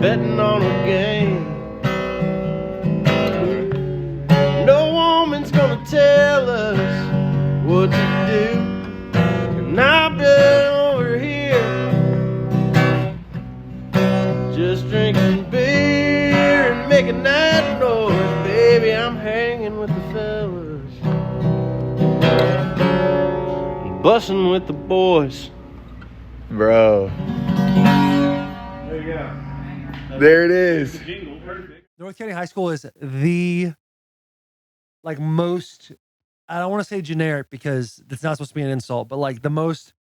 betting on a game. No woman's gonna tell us what to do. And I've been over here just drinking beer and making that noise. Baby, I'm hanging with the fellas, bussin' with the boys. Bro. There you go. There it is. North County High School is the most, I don't want to say generic because it's not supposed to be an insult, but like the most,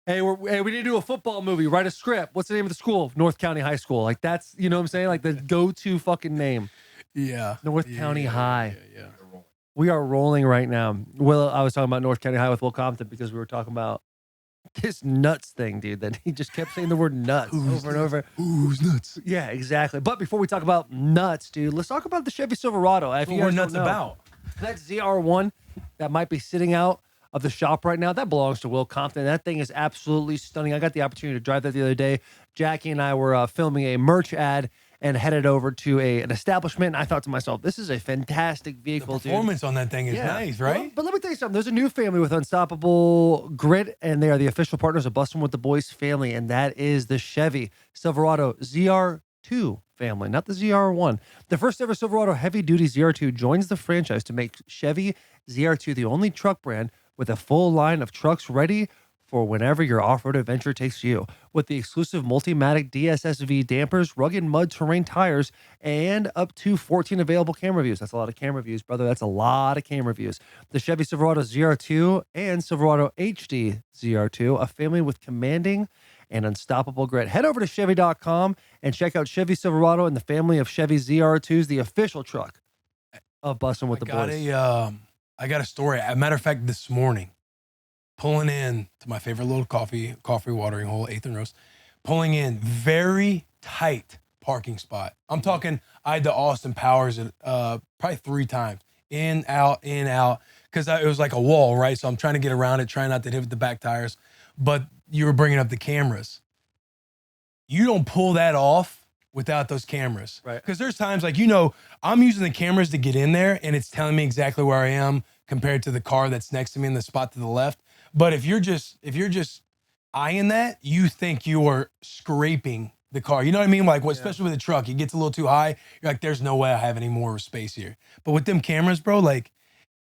hey, we need to do a football movie, write a script. What's the name of the school? North County High School. Like that's, you know what I'm saying? Like the go-to fucking name. Yeah. North County High. Yeah. We are rolling right now. Will, I was talking about North County High with Will Compton because we were talking about this nuts thing, dude, that he just kept saying the word nuts over and over. Who's nuts? Yeah, exactly. But before we talk about nuts, dude, let's talk about the Chevy Silverado. That's what we're nuts about. That ZR1 that might be sitting out of the shop right now, that belongs to Will Compton. That thing is absolutely stunning. I got the opportunity to drive that the other day. Jackie and I were filming a merch ad and headed over to an establishment. And I thought to myself, this is a fantastic vehicle, The performance on that thing is nice, right? Well, but let me tell you something. There's a new family with Unstoppable Grit, and they are the official partners of Bussin' with the Boys family, and that is the Chevy Silverado ZR2 family, not the ZR1. The first ever Silverado heavy-duty ZR2 joins the franchise to make Chevy ZR2 the only truck brand with a full line of trucks ready for whenever your off-road adventure takes you. With the exclusive Multimatic DSSV dampers, rugged mud terrain tires, and up to 14 available camera views. That's a lot of camera views, brother. That's a lot of camera views. The Chevy Silverado ZR2 and Silverado HD ZR2, a family with commanding and unstoppable grit. Head over to Chevy.com and check out Chevy Silverado and the family of Chevy ZR2s, the official truck of Bussin' with the Boys. I got a story. As a matter of fact, this morning, pulling in to my favorite little coffee watering hole, 8th and Rose, pulling in very tight parking spot. I'm talking, I had to Austin Powers it probably 3 times. In, out, because it was like a wall, right? So I'm trying to get around it, trying not to hit the back tires. But you were bringing up the cameras. You don't pull that off without those cameras. Right. Because there's times like, I'm using the cameras to get in there and it's telling me exactly where I am compared to the car that's next to me in the spot to the left. But if you're just eyeing that, you think you are scraping the car. You know what I mean? Like, especially with a truck, it gets a little too high. You're like, there's no way I have any more space here. But with them cameras, bro, like,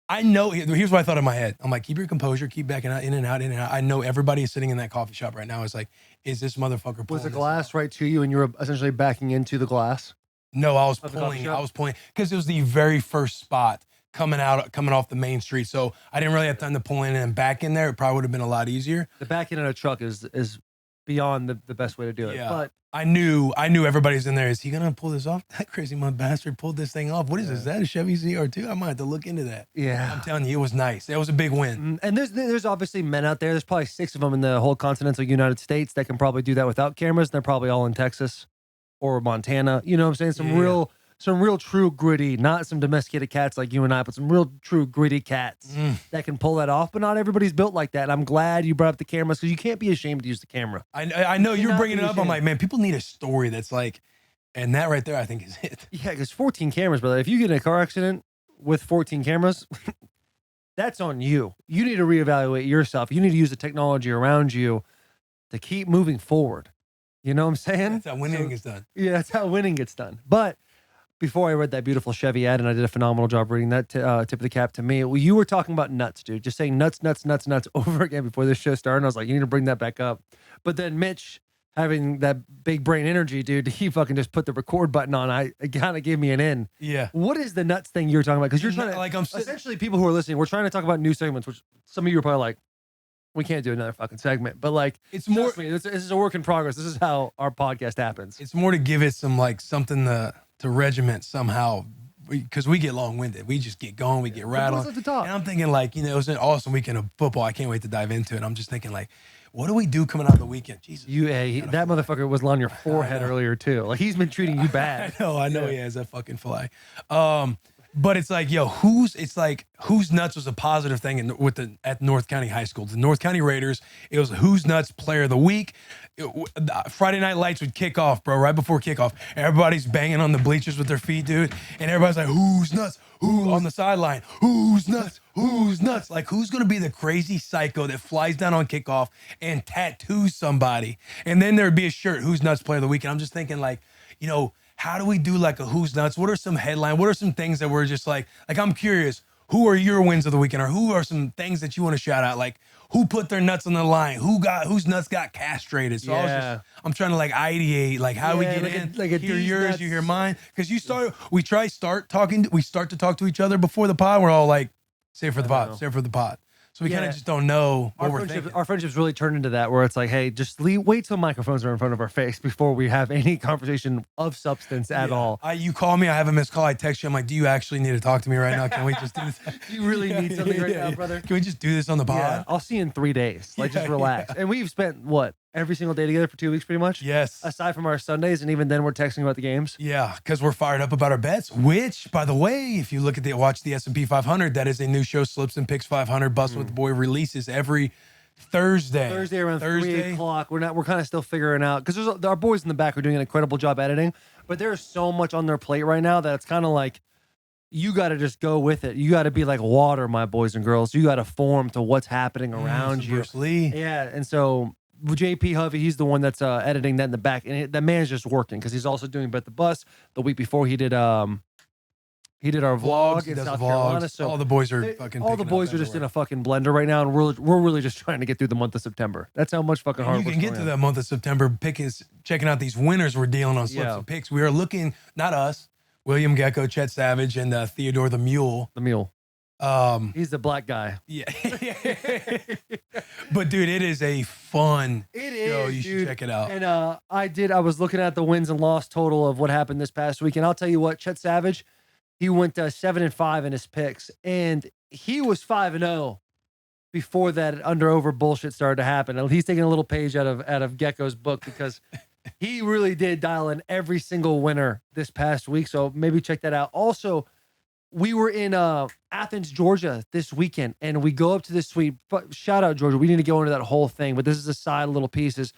I know, here's what I thought in my head. I'm like, keep your composure, keep backing out, in and out. I know everybody sitting in that coffee shop right now is like, is this motherfucker pulling Was the this glass off? right to you and you were essentially backing into the glass? No, I was Of the coffee pulling, shop? because it was the very first spot coming off the main street. So I didn't really have time to pull in and back in there. It probably would have been a lot easier. The back end of a truck is beyond the best way to do it. Yeah. But I knew everybody's in there. Is he gonna pull this off? That crazy mud bastard pulled this thing off. What is this? Is that a Chevy ZR2? I might have to look into that. yeah. I'm telling you, it was nice. It was a big win. And there's obviously men out there. There's probably 6 of them in the whole continental United States that can probably do that without cameras. They're probably all in Texas or Montana. You know what I'm saying? Some real true gritty, not some domesticated cats like you and I, but some real true gritty cats that can pull that off. But not everybody's built like that. And I'm glad you brought up the cameras because you can't be ashamed to use the camera. I know you're cannot bringing be it up. I'm ashamed. like, man, people need a story that's like, and that right there, I think is it. Yeah, because 14 cameras, brother. If you get in a car accident with 14 cameras, that's on you. You need to reevaluate yourself. You need to use the technology around you to keep moving forward. You know what I'm saying? That's how winning is done. Yeah, that's how winning gets done. But before I read that beautiful Chevy ad, and I did a phenomenal job reading that, tip of the cap to me, well, you were talking about nuts, dude. Just saying nuts over again before this show started. And I was like, you need to bring that back up. But then Mitch, having that big brain energy, dude, he fucking just put the record button on. It kind of gave me an in. Yeah. What is the nuts thing you're talking about? Because you're trying to, like, essentially, people who are listening, we're trying to talk about new segments, which some of you are probably like, we can't do another fucking segment. But like, it's more. Trust me, this is a work in progress. This is how our podcast happens. It's more to give it some like something to regiment somehow, because we get long-winded. We just get going. We get rattled. At the top. And I'm thinking like, it was an awesome weekend of football. I can't wait to dive into it. I'm just thinking like, what do we do coming out of the weekend? Jesus. That motherfucker was on your forehead earlier too. Like he's been treating you bad. I know he has that fucking fly. But it's like, yo, who's nuts was a positive thing at North County High School. The North County Raiders, it was who's nuts player of the week. Friday Night Lights would kick off, bro, right before kickoff. Everybody's banging on the bleachers with their feet, dude. And everybody's like, who's nuts? Who on the sideline? Who's nuts? Who's nuts? Like, who's going to be the crazy psycho that flies down on kickoff and tattoos somebody? And then there'd be a shirt, who's nuts player of the week. And I'm just thinking, like, you know, how do we do like a who's nuts? What are some headlines? What are some things that we're just like I'm curious, who are your wins of the weekend, or who are some things that you want to shout out? Like, who put their nuts on the line? Whose nuts got castrated? So I'm trying to like ideate, like how we get in. Like hear yours, nuts. You hear mine. Because we start to talk to each other before the pod. We're all like, save for the pod, save for the pod. So we kind of just don't know what we're thinking. Our friendships really turned into that, where it's like, hey, just wait till microphones are in front of our face before we have any conversation of substance at all. You call me, I have a missed call, I text you, I'm like, do you actually need to talk to me right now? Can we just do this? You really need something right now, brother? Can we just do this on the pod? Yeah, I'll see you in 3 days. Like, just relax. And we've spent, what, every single day together for 2 weeks pretty much? Yes. Aside from our Sundays, and even then we're texting about the games. Yeah, because we're fired up about our bets, which, by the way, if you look at watch the S&P 500, that is a new show, Slips and Picks 500. Bussin with the Boy releases every Thursday. Thursday around 3 o'clock. We're kind of still figuring out, because our boys in the back are doing an incredible job editing, but there's so much on their plate right now that it's kind of like, you got to just go with it. You got to be like water, my boys and girls. You got to form to what's happening around you. Bruce Lee. Yeah, and so JP Hovey, he's the one that's editing that in the back, and that man's just working because he's also doing Bet the Bus. The week before he did our vlog in South Carolina. So all the boys are fucking. All the boys are just in a fucking blender right now, and we're really just trying to get through the month of September. That's how much fucking hard you can get through that month of September. Checking out these winners we're dealing on Slips and Picks. We are looking, not us, William Gecko, Chet Savage, and Theodore the Mule. The Mule. He's the black guy. Yeah. But dude, it is a fun show. You should check it out. And I was looking at the wins and loss total of what happened this past week, and I'll tell you what, Chet Savage, he went 7-5 in his picks, and he was 5-0 before that under-over bullshit started to happen. And he's taking a little page out of Gecko's book, because he really did dial in every single winner this past week. So maybe check that out. Also, we were in Athens, Georgia this weekend, and we go up to this suite. Shout out, Georgia. We need to go into that whole thing, but this is a side little pieces.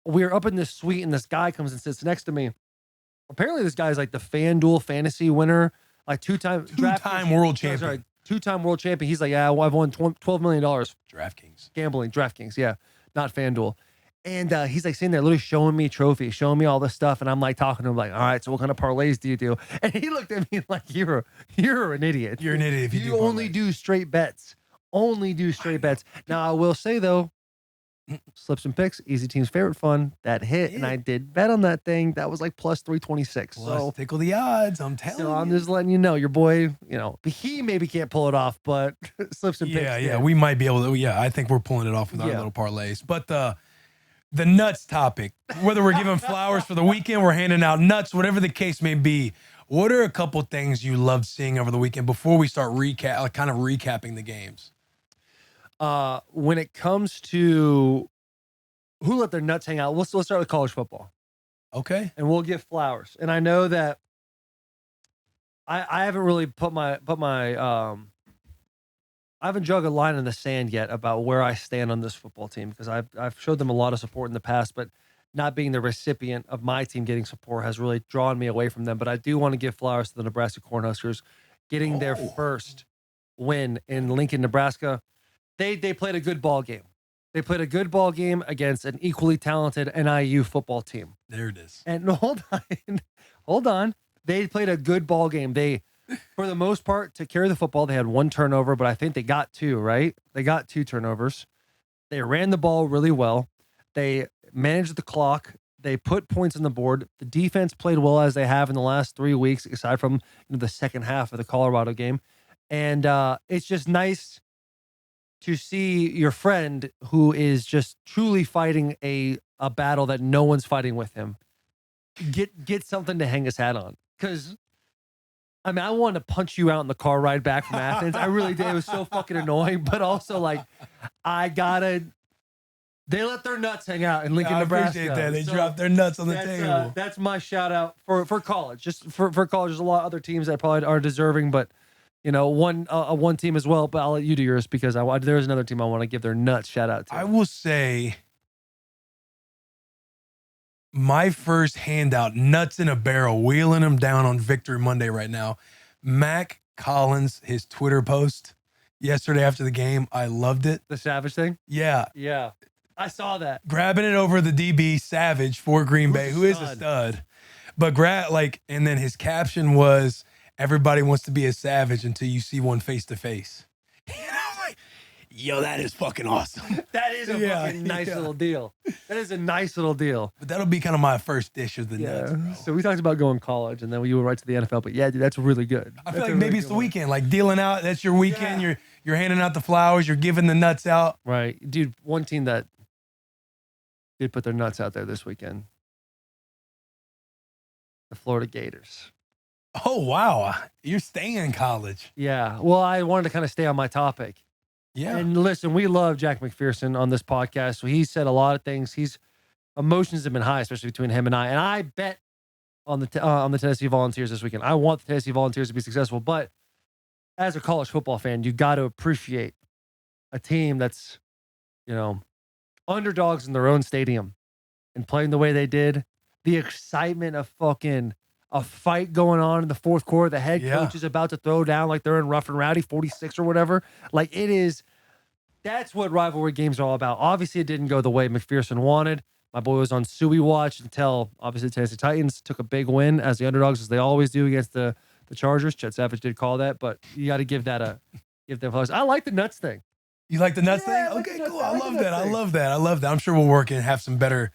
We're up in this suite, and this guy comes and sits next to me. Apparently, this guy is like the FanDuel fantasy winner, like two-time world champion. Sorry, two-time world champion. He's like, yeah, well, I've won $12 million. DraftKings. Gambling, DraftKings, yeah, not FanDuel. And he's like sitting there literally showing me trophies, showing me all this stuff. And I'm like talking to him like, all right, so what kind of parlays do you do? And he looked at me like, you're an idiot. You're an idiot if you only do straight bets. Only do straight bets. Now, I will say, though, Slips and Picks, Easy Team's favorite fun, that hit. And I did bet on that thing. That was like plus 326. So tickle the odds, I'm telling you. So I'm just letting you know, your boy, he maybe can't pull it off, but Slips and Picks. Yeah, we might be able to. Yeah, I think we're pulling it off with our little parlays. But the nuts topic, whether we're giving flowers for the weekend, we're handing out nuts, whatever the case may be. What are a couple things you loved seeing over the weekend before we start recapping the games? When it comes to who let their nuts hang out, let's start with college football. Okay. And we'll give flowers. And I know that I haven't really put my I haven't drawn a line in the sand yet about where I stand on this football team, because I've showed them a lot of support in the past, but not being the recipient of my team getting support has really drawn me away from them. But I do want to give flowers to the Nebraska Cornhuskers getting their first win in Lincoln, Nebraska. They played a good ball game. They played a good ball game against an equally talented NIU football team. There it is. And hold on. They played a good ball game. They, for the most part, to carry the football, they had one turnover, but I think they got two, right? They got 2 turnovers. They ran the ball really well. They managed the clock. They put points on the board. The defense played well, as they have in the last 3 weeks, aside from the second half of the Colorado game. And it's just nice to see your friend, who is just truly fighting a battle that no one's fighting with him, get something to hang his hat on. Because I mean, I wanted to punch you out in the car ride back from Athens. I really did. It was so fucking annoying. But also, like, they let their nuts hang out in Lincoln, Nebraska. I appreciate that. They dropped their nuts on the table. That's my shout out for college. Just for college. There's a lot of other teams that probably are deserving, but one team as well. But I'll let you do yours because there's another team I want to give their nuts shout out to. I will say my first handout, nuts in a barrel, wheeling them down on Victory Monday right now. Mac Collins, his Twitter post yesterday after the game, I loved it. The Savage thing? Yeah. Yeah. I saw that. Grabbing it over the DB Savage for Green Bay, who is a stud. But and then his caption was, everybody wants to be a savage until you see one face to face. And I was like, yo, that is fucking awesome. That is a fucking nice little deal. That is a nice little deal. But that'll be kind of my first dish of the nuts, bro. So we talked about going college, and then you went right to the NFL. But yeah, dude, that's really good. I feel like maybe it's the weekend, like dealing out. That's your weekend. Yeah. You're handing out the flowers. You're giving the nuts out. Right, dude. One team that did put their nuts out there this weekend, the Florida Gators. Oh wow, you're staying in college. Yeah. Well, I wanted to kind of stay on my topic. Yeah. And listen, we love Jack McPherson on this podcast. So he said a lot of things. Emotions have been high, especially between him and I. And I bet on the Tennessee Volunteers this weekend. I want the Tennessee Volunteers to be successful. But as a college football fan, you got to appreciate a team that's, underdogs in their own stadium and playing the way they did. The excitement of fucking a fight going on in the fourth quarter. The head coach is about to throw down like they're in Rough and Rowdy 46 or whatever. Like it is. That's what rivalry games are all about. Obviously, it didn't go the way McPherson wanted. My boy was on Suey watch until obviously the Tennessee Titans took a big win as the underdogs, as they always do against the Chargers. Chet Savage did call that, but you got to give them flowers. I like the nuts thing. You like the nuts thing? Okay, cool. I love that. I'm sure we'll work and have some better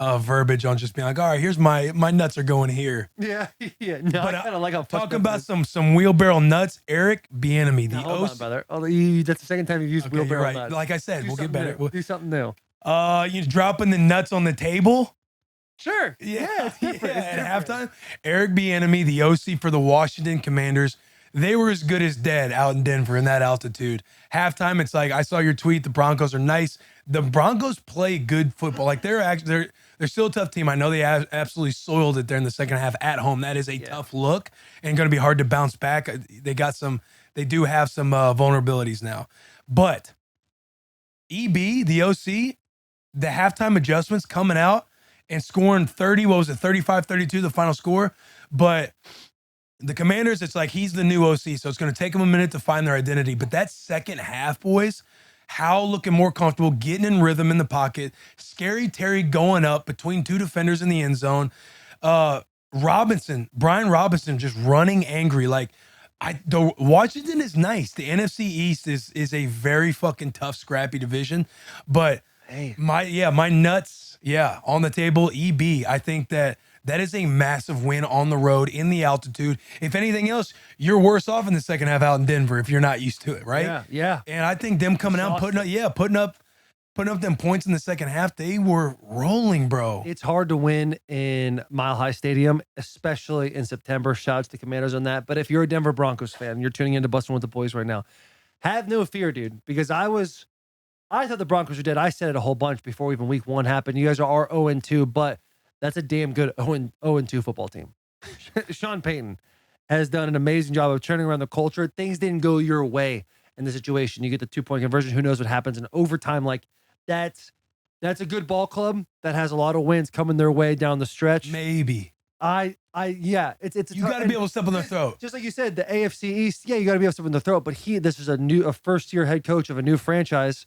verbiage on just being like, all right, here's my nuts are going here. Yeah. No, but I kind of like how talking about some wheelbarrow nuts. Eric Bieniemy, hold on, brother. That's the second time you've used wheelbarrow right. nuts. Like I said, we'll get better. We'll do something new. You dropping the nuts on the table? Sure. Yeah, it's different. At halftime, Eric Bieniemy, the OC for the Washington Commanders, they were as good as dead out in Denver in that altitude. Halftime, it's like I saw your tweet. The Broncos are nice. The Broncos play good football. Like they're still a tough team. I know they absolutely soiled it there in the second half at home. That is a tough look and going to be hard to bounce back. They do have some vulnerabilities now, but EB, the OC, the halftime adjustments coming out and scoring 35-32, the final score. But the Commanders, it's like he's the new OC, so it's going to take them a minute to find their identity. But that second half, boys, Howell looking more comfortable, getting in rhythm in the pocket. Scary Terry going up between two defenders in the end zone. Brian Robinson just running angry. Like, Washington is nice. The NFC East is a very fucking tough, scrappy division. But my nuts, on the table. EB, I think that is a massive win on the road in the altitude. If anything else, you're worse off in the second half out in Denver if you're not used to it, right? Yeah. And I think them coming out, putting up them points in the second half, they were rolling, bro. It's hard to win in Mile High Stadium, especially in September. Shouts to Commanders on that. But if you're a Denver Broncos fan, you're tuning into Bussin with the Boys right now, have no fear, dude, because I thought the Broncos were dead. I said it a whole bunch before even week 1 happened. You guys are 0-2, but that's a damn good 0-2 football team. Sean Payton has done an amazing job of turning around the culture. Things didn't go your way in the situation. You get the 2-point conversion. Who knows what happens in overtime? Like that's a good ball club that has a lot of wins coming their way down the stretch. Maybe. It's you got to be able to step on their throat. Just like you said, the AFC East. Yeah, you got to be able to step on their throat. But this is a first year head coach of a new franchise,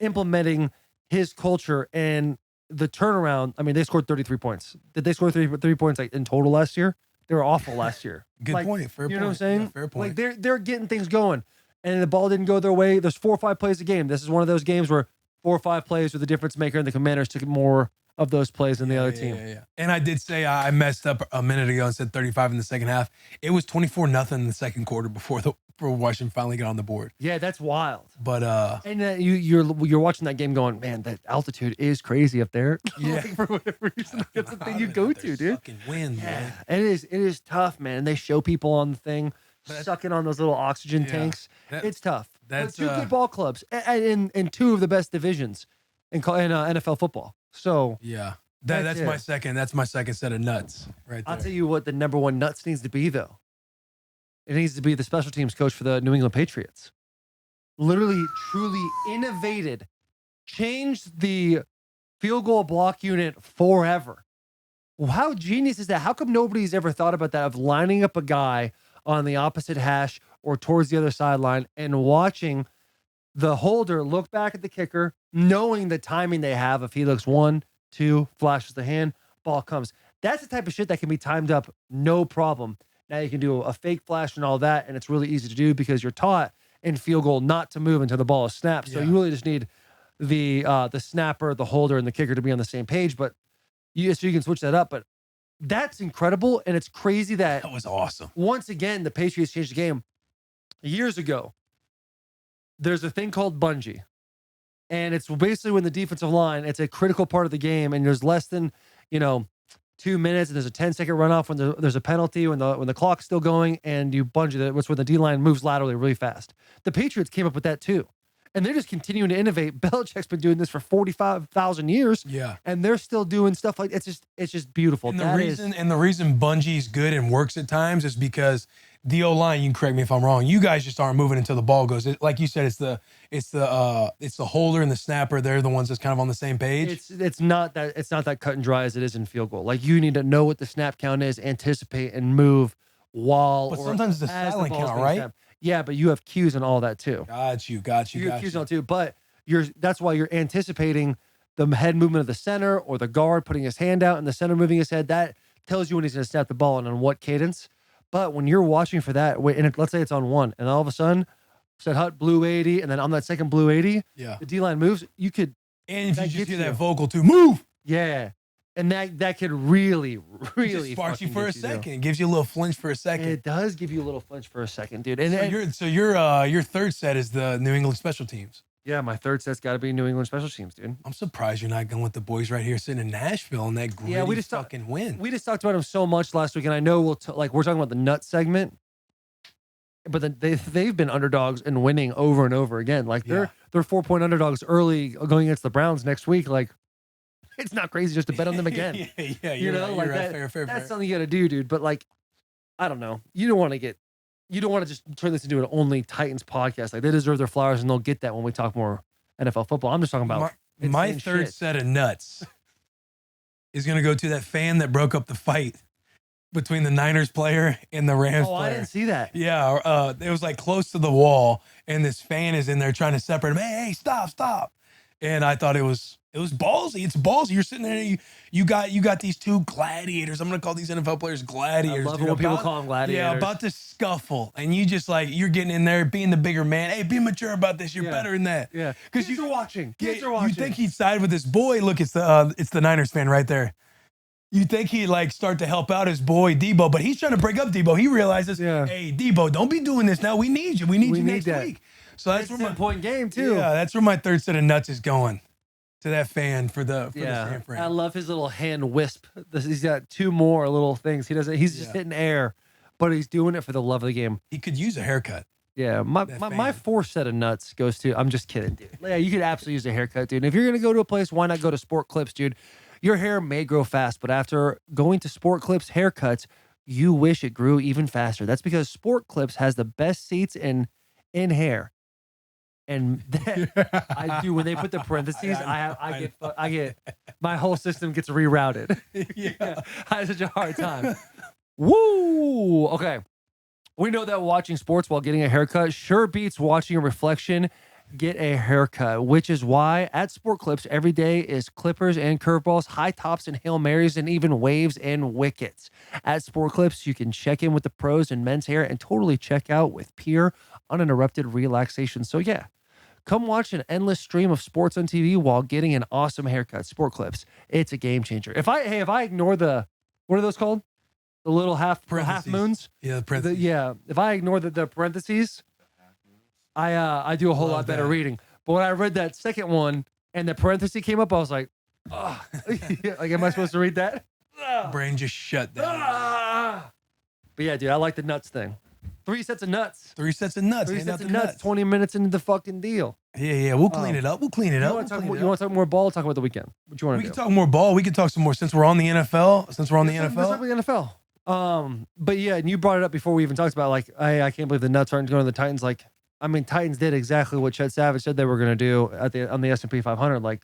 implementing his culture and the turnaround. I mean, they scored 33 points. Did they score 33 points in total last year? They were awful last year. Good point. Fair point. You know what I'm saying? Yeah, fair point. Like they're getting things going, and the ball didn't go their way. There's 4 or 5 plays a game. This is one of those games where 4 or 5 plays were the difference maker, and the Commanders took more of those plays than the other team. Yeah. And I did say I messed up a minute ago and said 35 in the second half. It was 24-0 in the second quarter before Washington finally got on the board. Yeah, that's wild. But and you're watching that game going, man, that altitude is crazy up there. Yeah, for whatever reason, that's the thing you go to, dude. Fucking wind, man. And it is tough, man. They show people on the thing sucking on those little oxygen tanks. It's tough. That's 2 good ball clubs and in 2 of the best divisions in NFL football. So that's my second. That's my second set of nuts. Right there. I'll tell you what the number 1 nuts needs to be though. It needs to be the special teams coach for the New England Patriots. Literally, truly innovated, changed the field goal block unit forever. Well, how genius is that? How come nobody's ever thought about that, of lining up a guy on the opposite hash or towards the other sideline and watching the holder look back at the kicker, knowing the timing they have. If he looks 1, 2, flashes the hand, ball comes. That's the type of shit that can be timed up, no problem. Now you can do a fake flash and all that, and it's really easy to do because you're taught in field goal not to move until the ball is snapped. So you really just need the snapper, the holder, and the kicker to be on the same page. But so you can switch that up. But that's incredible, and it's crazy that was awesome. Once again, the Patriots changed the game. Years ago, there's a thing called bungee, and it's basically when the defensive line, it's a critical part of the game, and there's less than 2 minutes, and there's a 10-second runoff when there's a penalty, when the clock's still going, and you bungee. That's when the D-line moves laterally really fast. The Patriots came up with that too. And they're just continuing to innovate. Belichick's been doing this for 45,000 years. Yeah. And they're still doing stuff like it's just beautiful. And the reason bungee's good and works at times is because the O-line, you can correct me if I'm wrong, you guys just aren't moving until the ball goes. Like you said, it's the holder and the snapper. They're the ones that's kind of on the same page. It's not that cut and dry as it is in field goal. Like, you need to know what the snap count is, anticipate and move while. But sometimes it's a silent count, right? Snapped. Yeah, but you have cues and all that too. Got you. You have cues and all too, but that's why you're anticipating the head movement of the center or the guard putting his hand out and the center moving his head. That tells you when he's going to snap the ball and on what cadence. But when you're watching for that, and let's say it's on 1, and all of a sudden, said Hut blue 80, and then on that second blue 80, the D-line moves. You could, and if you just hear that vocal too, move. Yeah. And that could really it sparks you for a second. It gives you a little flinch for a second. It does give you a little flinch for a second, dude. So your third set is the New England special teams. Yeah, my third set's got to be New England special teams, dude. I'm surprised you're not going with the boys right here sitting in Nashville and that gritty fucking win. We just talked about them so much last week, and I know we're talking about the nut segment, but they've been underdogs and winning over and over again. Like they're 4-point underdogs early going against the Browns next week. Like, it's not crazy just to bet on them again. You're right. Fair. That's something you got to do, dude. But like, I don't know. You don't want to just turn this into an only Titans podcast. Like, they deserve their flowers, and they'll get that when we talk more NFL football. I'm just talking about my third set of nuts is going to go to that fan that broke up the fight between the Niners player and the Rams player. I didn't see that. Yeah, it was like close to the wall, and this fan is in there trying to separate him. Hey, stop. And I thought it was ballsy. It's ballsy. You're sitting there, you got these two gladiators. I'm gonna call these NFL players gladiators. I love when people call them gladiators. Yeah, about to scuffle, and you just you're getting in there, being the bigger man. Hey, be mature about this. You're better than that. Yeah, because you're watching. Kids are watching. You think he'd side with his boy? Look, it's the Niners fan right there. You think he'd start to help out his boy Debo, but he's trying to break up Debo. He realizes, hey, Debo, don't be doing this now. We need you. We need you next week. So that's where my point game too. Yeah, that's where my third set of nuts is going. To that fan for the San Fran. I love his little hand wisp. He's got 2 more little things. He's just hitting air, but he's doing it for the love of the game. He could use a haircut. Yeah, my 4th set of nuts goes to, I'm just kidding, dude. Yeah, you could absolutely use a haircut, dude. And if you're gonna go to a place, why not go to Sport Clips, dude? Your hair may grow fast, but after going to Sport Clips haircuts, you wish it grew even faster. That's because Sport Clips has the best seats in hair. And that, I do, when they put the parentheses, I get my whole system gets rerouted. Yeah. I have such a hard time. Woo! Okay. We know that watching sports while getting a haircut sure beats watching a reflection get a haircut, which is why at Sport Clips every day is clippers and curveballs, high tops and Hail Marys, and even waves and wickets. At Sport Clips, you can check in with the pros in men's hair and totally check out with pure, uninterrupted relaxation. So yeah, come watch an endless stream of sports on TV while getting an awesome haircut. Sport Clips, it's a game changer. If I ignore what are those called? The little half moons? Yeah, the parentheses. If I ignore the parentheses, I do a whole lot better reading. But when I read that second one and the parenthesis came up, I was like, oh. Like, am I supposed to read that? Brain just shut down. But yeah, dude, I like the nuts thing. 3 sets of nuts. 3 sets of nuts. 3 sets of nuts. 20 minutes into the fucking deal. Yeah. We'll clean it up. You want to talk more ball? Talk about the weekend. What you want to do? We can talk more ball. We can talk some more since we're on the NFL. Let's talk about the NFL. But yeah, and you brought it up before we even talked about like I can't believe the Nuts aren't going to the Titans. Like, I mean, Titans did exactly what Chet Savage said they were going to do on the S&P 500. Like,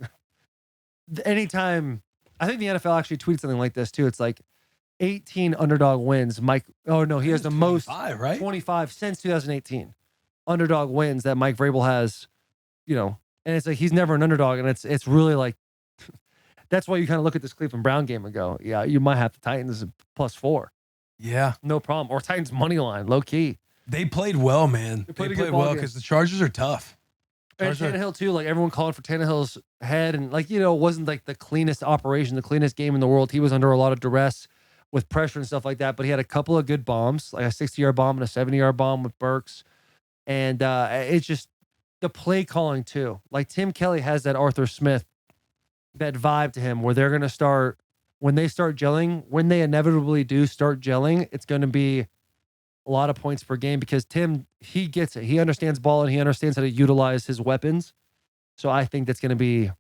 anytime, I think the NFL actually tweeted something like this too. It's like 18 underdog wins. Mike, oh no, he has the most 25 since 2018 underdog wins that Mike Vrabel has. You know, and it's like he's never an underdog, and it's really like that's why you kind of look at this Cleveland Brown game and go, yeah, you might have the Titans +4. Yeah, no problem, or Titans money line, low key. They played well, man. They played well because the Chargers are tough. And Tannehill too, like everyone called for Tannehill's head, and like, you know, it wasn't like the cleanest operation, the cleanest game in the world. He was under a lot of duress with pressure and stuff like that, but he had a couple of good bombs, like a 60-yard bomb and a 70-yard bomb with Burks, and it's just the play calling too. Like Tim Kelly has that Arthur Smith, that vibe to him where they're gonna start when they start gelling, when they inevitably do start gelling, it's going to be a lot of points per game because Tim, he gets it. He understands ball and he understands how to utilize his weapons. So I think that's going to be,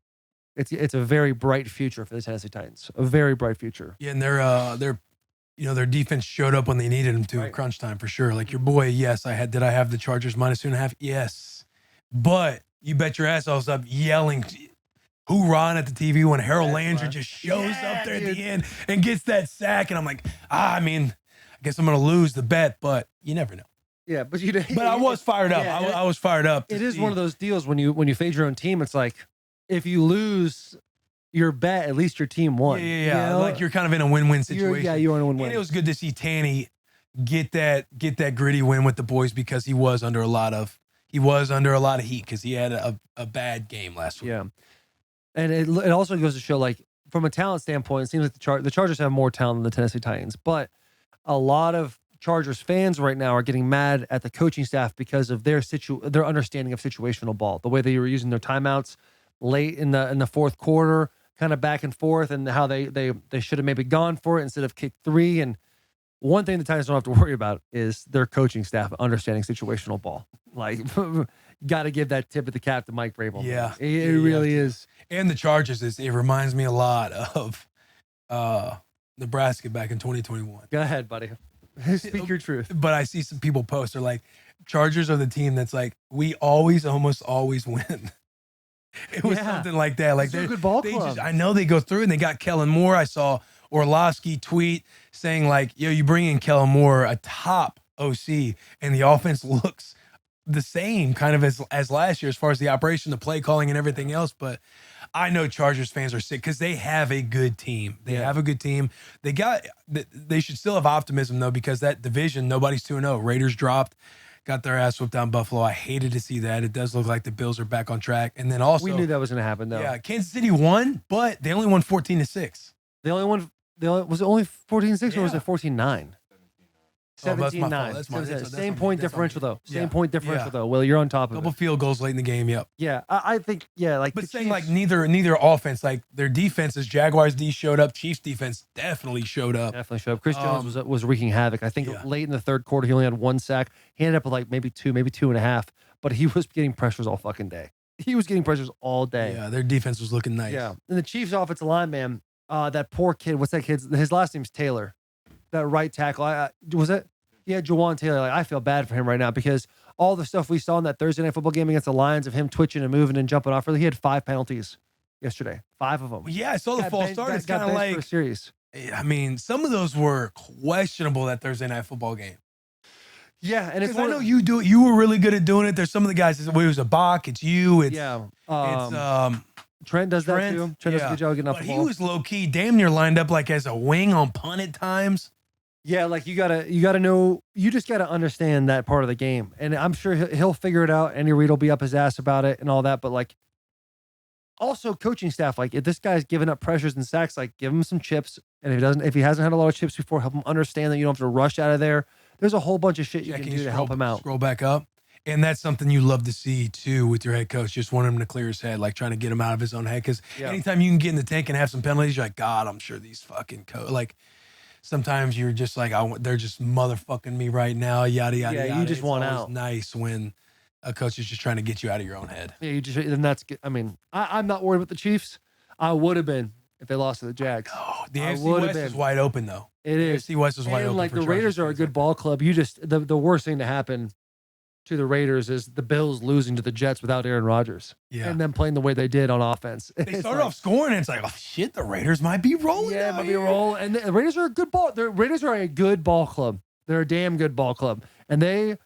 it's a very bright future for the Tennessee Titans. A very bright future. Yeah, and their defense showed up when they needed them to at crunch time for sure. Like your boy, yes, did I have the Chargers -2.5? Yes. But you bet your ass off up yelling hoorah at the TV when Harold Landry just shows up there at the end and gets that sack. And I'm like, I mean, I guess I'm going to lose the bet, but you never know. Yeah, but I was fired up. Yeah, I was fired up. It is one of those deals when you fade your own team. It's like if you lose your bet, at least your team won. Yeah. You know? Like you're kind of in a win-win situation. You're in a win-win. And it was good to see Tanny get that gritty win with the boys because he was under a lot of heat because he had a bad game last week. Yeah, and it also goes to show, like, from a talent standpoint, it seems like the Chargers have more talent than the Tennessee Titans, but a lot of Chargers fans right now are getting mad at the coaching staff because of their understanding of situational ball, the way they were using their timeouts late in the fourth quarter, kind of back and forth, and how they should have maybe gone for it instead of kick 3. And one thing the Titans don't have to worry about is their coaching staff understanding situational ball. Like, got to give that tip of the cap to Mike Vrabel. Yeah, it really is. And the Chargers, it reminds me a lot of Nebraska back in 2021. Go ahead, buddy. Speak your truth. But I see some people post, they're like, Chargers are the team that's like, we almost always win. It was something like that. Like they're a good ball club. I know they go through and they got Kellen Moore. I saw Orlovsky tweet saying like, yo, you bring in Kellen Moore, a top OC, and the offense looks the same kind of as last year as far as the operation, the play calling and everything else. But I know Chargers fans are sick because they have a good team. They have a good team. They should still have optimism though, because that division, nobody's 2-0. Raiders dropped, got their ass whooped down Buffalo. I hated to see that. It does look like the Bills are back on track. And then also, we knew that was going to happen though. Yeah, Kansas City won, but they only won 14-6. Was it only 14-6 or was it 14-9? 17-9. That's my fault. Same point differential though. Same point differential though. Will, you're on top of it. Couple field goals late in the game. Yep. Yeah, I think like. But saying like neither offense, like their defenses, Jaguars D showed up. Chiefs defense definitely showed up. Chris Jones was wreaking havoc. I think late in the third quarter he only had 1 sack. He ended up with like maybe 2.5. But he was getting pressures all fucking day. He was getting pressures all day. Yeah, their defense was looking nice. Yeah, and the Chiefs offensive line, man, that poor kid. What's that kid's? His last name's Taylor. That right tackle. Was it? Yeah, Jawan Taylor. Like, I feel bad for him right now because all the stuff we saw in that Thursday night football game against the Lions of him twitching and moving and jumping off. He had 5 penalties yesterday. 5 of them. Yeah, I saw the false start. It's kind of like a series. I mean, some of those were questionable that Thursday night football game. Yeah, and it's I know you do it. You were really good at doing it. There's some of the guys that said, well, it was a Bach. It's you. It's Trent does that too. Trent does a good job getting off the ball. He was low key, damn near lined up like as a wing on punt at times. Yeah, like you gotta know, you just gotta understand that part of the game, and I'm sure he'll figure it out. Andy Reid will be up his ass about it and all that. But like, also coaching staff, like if this guy's giving up pressures and sacks, like give him some chips, and if he hasn't had a lot of chips before, help him understand that you don't have to rush out of there. There's a whole bunch of shit you can do to help him out. Scroll back up, and that's something you love to see too with your head coach. Just want him to clear his head, like trying to get him out of his own head. Because anytime you can get in the tank and have some penalties, you're like, God, I'm sure these fucking like. Sometimes you're just like, they're just motherfucking me right now, yada, yada, yada. You just want out. It's nice when a coach is just trying to get you out of your own head. Yeah, and that's good. I mean, I'm not worried about the Chiefs. I would have been if they lost to the Jags. Oh, the AFC West is wide open, though. It is. AFC West is wide And open. like for the Raiders are a Chargers good ball club. You just the worst thing to happen to the Raiders is the Bills losing to the Jets without Aaron Rodgers. Yeah. And then playing the way they did on offense. They started off scoring, and it's like, oh shit, the Raiders might be rolling. Yeah, out might be here. a roll. And the Raiders are a good ball. The Raiders are a good ball club. They're a damn good ball club. And they're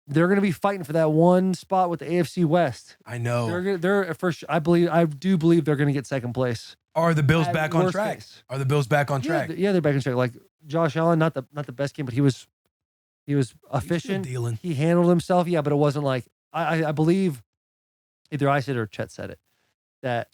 going to be fighting for that one spot with the AFC West. I know. They're first. I do believe they're going to get second place. Are the Bills At back on worst track? case. Are the Bills back on track? Yeah, they're back on track. Like Josh Allen, not the best game, but he was efficient. Dealing. He handled himself. Yeah, but it wasn't like I believe either I said or Chet said it that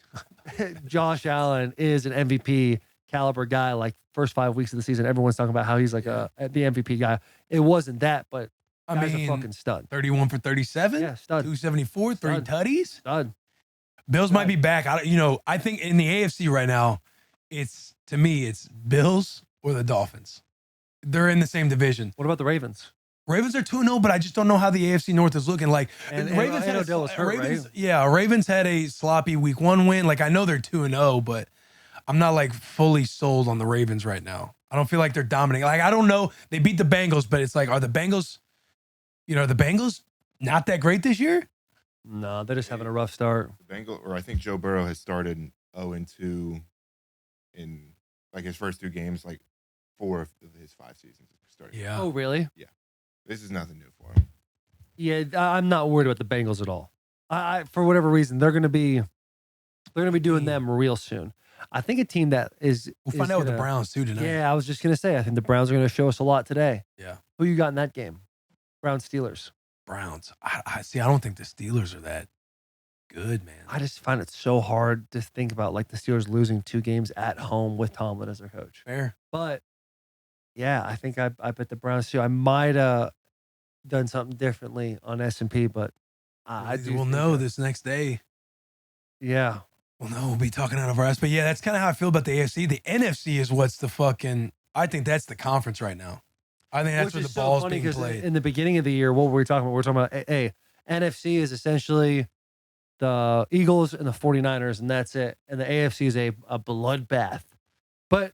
Josh Allen is an MVP caliber guy. Like first 5 weeks of the season, everyone's talking about how he's like the MVP guy. It wasn't that, but guy's a fucking stud. 31 for 37. Yeah, stud. 274, three Stud. tutties. Stud. Bills might be back. I think in the AFC right now, it's Bills or the Dolphins. They're in the same division. What about the Ravens? Ravens are 2-0, but I just don't know how the AFC North is looking. Like And Ravens had Odell was hurt, Ravens, right? Yeah, Ravens had a sloppy week 1 win. Like I know they're 2-0, but I'm not like fully sold on the Ravens right now. I don't feel like they're dominating. Like I don't know. They beat the Bengals, but it's like, are the Bengals not that great this year? No, they're just having a rough start. I think Joe Burrow has started 0-2 in like his first 2 games, like 4 of his 5 seasons. Yeah. Oh, really? This is nothing new for him. Yeah, I'm not worried about the Bengals at all. I for whatever reason, they're going to be doing them real soon. I think a team that is We'll find out with the Browns too tonight. Yeah, I was just going to say, I think the Browns are going to show us a lot today. Yeah. Who you got in that game? Browns Steelers. Browns. I see. I don't think the Steelers are that good, man. I just find it so hard to think about like the Steelers losing 2 games at home with Tomlin as their coach. Fair. But yeah, I think I bet the Browns too. I might have done something differently on S&P, but I do. We'll know this next day. Yeah. Well, no, we'll be talking out of our ass. But yeah, that's kind of how I feel about the AFC. The NFC is what's the fucking. I think that's the conference right now. I think that's Which where the is so ball's funny being 'cause played. in the beginning of the year, what were we talking about? We're talking about, hey, NFC is essentially the Eagles and the 49ers, and that's it. And the AFC is a bloodbath. But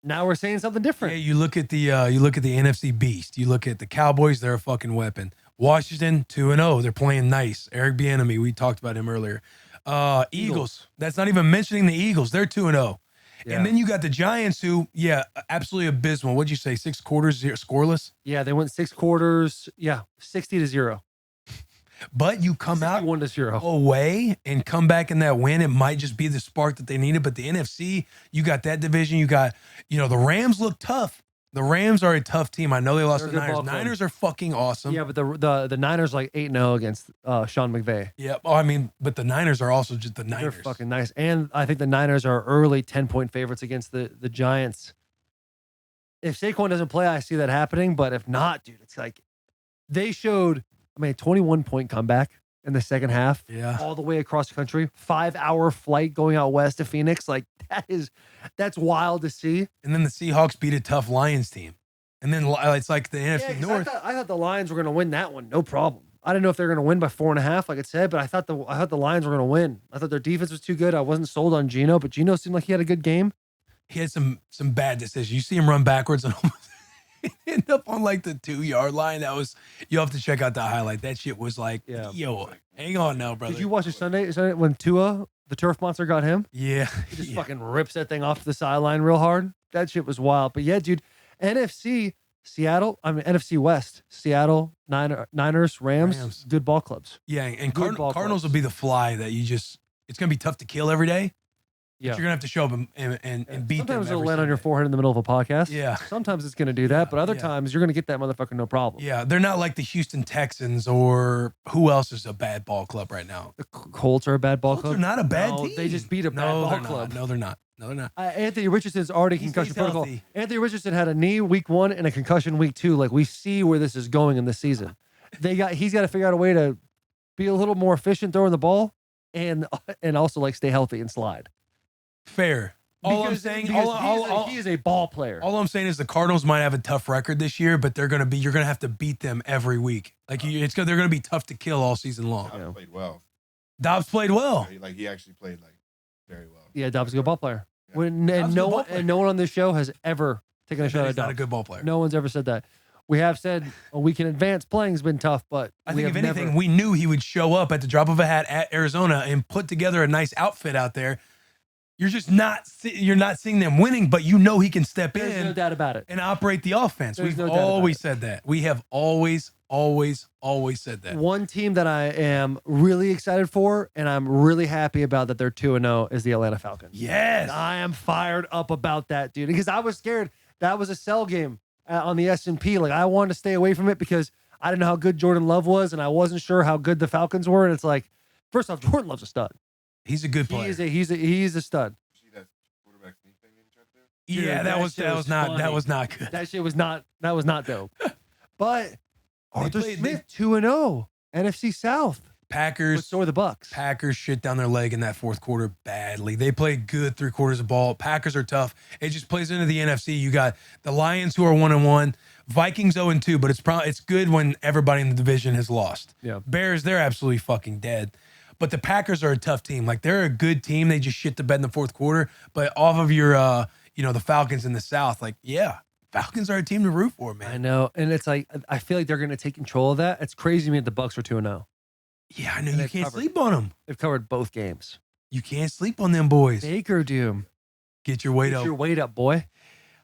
now we're saying something different. Yeah, you look at the NFC beast. You look at the Cowboys; they're a fucking weapon. Washington 2-0, they're playing nice. Eric Bieniemy, we talked about him earlier. Eagles. That's not even mentioning the Eagles. They're 2-0. Yeah. And then you got the Giants, who, absolutely abysmal. What'd you say? 6 quarters, scoreless. Yeah, they went 6 quarters. Yeah, 60-0. But you come out 1-0. away and come back in that win. It might just be the spark that they needed. But the NFC, you got that division. You got, the Rams look tough. The Rams are a tough team. I know they lost They're the a good ball Niners. club. Niners are fucking awesome. Yeah, but the Niners like 8-0 against Sean McVay. Yeah. Oh, I mean, but the Niners are also just the Niners. They're fucking nice. And I think the Niners are early 10-point favorites against the Giants. If Saquon doesn't play, I see that happening. But if not, dude, it's like they showed, a 21-point comeback in the second half. Yeah. All the way across the country. 5-hour flight going out west to Phoenix. Like that's wild to see. And then the Seahawks beat a tough Lions team. And then it's like the NFC 'cause North. I thought the Lions were going to win that one. No problem. I didn't know if they were going to win by 4.5, like it said, but I thought the Lions were going to win. I thought their defense was too good. I wasn't sold on Geno, but Geno seemed like he had a good game. He had some bad decisions. You see him run backwards and almost end up on like the 2-yard line. You have to check out that highlight. That shit was like, yo, hang on now, brother. Did you watch it Sunday when Tua, the turf monster, got him? Yeah. He just fucking rips that thing off the sideline real hard. That shit was wild. But yeah, dude, NFC West, Seattle, Niners, Rams, good ball clubs. Yeah, and Good ball Cardinals clubs. will be the fly that it's going to be tough to kill every day. Yeah. But you're going to have to show up and beat them. Sometimes it'll every land on your Sunday. forehead in the middle of a podcast. Yeah. Sometimes it's going to do that, but other times you're going to get that motherfucker no problem. Yeah, they're not like the Houston Texans or who else is a bad ball club right now. The Colts are a bad ball Colts club. are not a bad No, team. They just beat a bad No, ball they're club. not. No, they're not. No, they're not. Anthony Richardson's already He concussion stays protocol. healthy. Anthony Richardson had a knee week 1 and a concussion week 2. Like we see where this is going in the season. He's got to figure out a way to be a little more efficient throwing the ball and also like stay healthy and slide. Fair. All I'm Because saying, he is a ball player. all I'm saying is the Cardinals might have a tough record this year, but you're going to have to beat them every week. Like they're going to be tough to kill all season long. Dobbs played well. Dobbs played well. He actually played very well. Yeah, Dobbs is a good ball player. Yeah. And Dobbs is a no ball one player. and no one on this show has ever taking a shot at He's not a Dobbs. good ball player. No one's ever said that. We have said a week in advance playing's been tough, but I we think if have anything, never- we knew he would show up at the drop of a hat at Arizona and put together a nice outfit out there. You're just not seeing them winning, but you know he can step there's in no doubt about it. and operate the offense. There's We've no doubt about always it. said that. We have always said that. One team that I am really excited for, and I'm really happy about that they're 2-0, is the Atlanta Falcons. Yes. I am fired up about that, dude, because I was scared that was a sell game on the S&P. Like, I wanted to stay away from it because I didn't know how good Jordan Love was, and I wasn't sure how good the Falcons were. And it's like, first off, Jordan Love's a stud. He's a good player. He's a stud. See that quarterback sneak thing they tried to do? Yeah, Dude, that was not good. That shit was not dope. But Arthur played- Smith 2-0, NFC South. But Packers so are the Bucks. Packers shit down their leg in that fourth quarter badly. They played good 3 quarters of ball. Packers are tough. It just plays into the NFC. You got the Lions who are 1-1, Vikings 0-2, but it's good when everybody in the division has lost. Yeah. Bears, they're absolutely fucking dead. But the Packers are a tough team. Like, they're a good team. They just shit the bed in the fourth quarter. But off of your the Falcons in the South, like, yeah, Falcons are a team to root for, man. I know, and it's like I feel like they're going to take control of that. It's crazy to me that the Bucks are 2-0. Yeah, I know. And You they've can't covered. sleep on them. They've covered both games. You can't sleep on them boys. Baker Doom, Get your weight get up. your weight up, boy.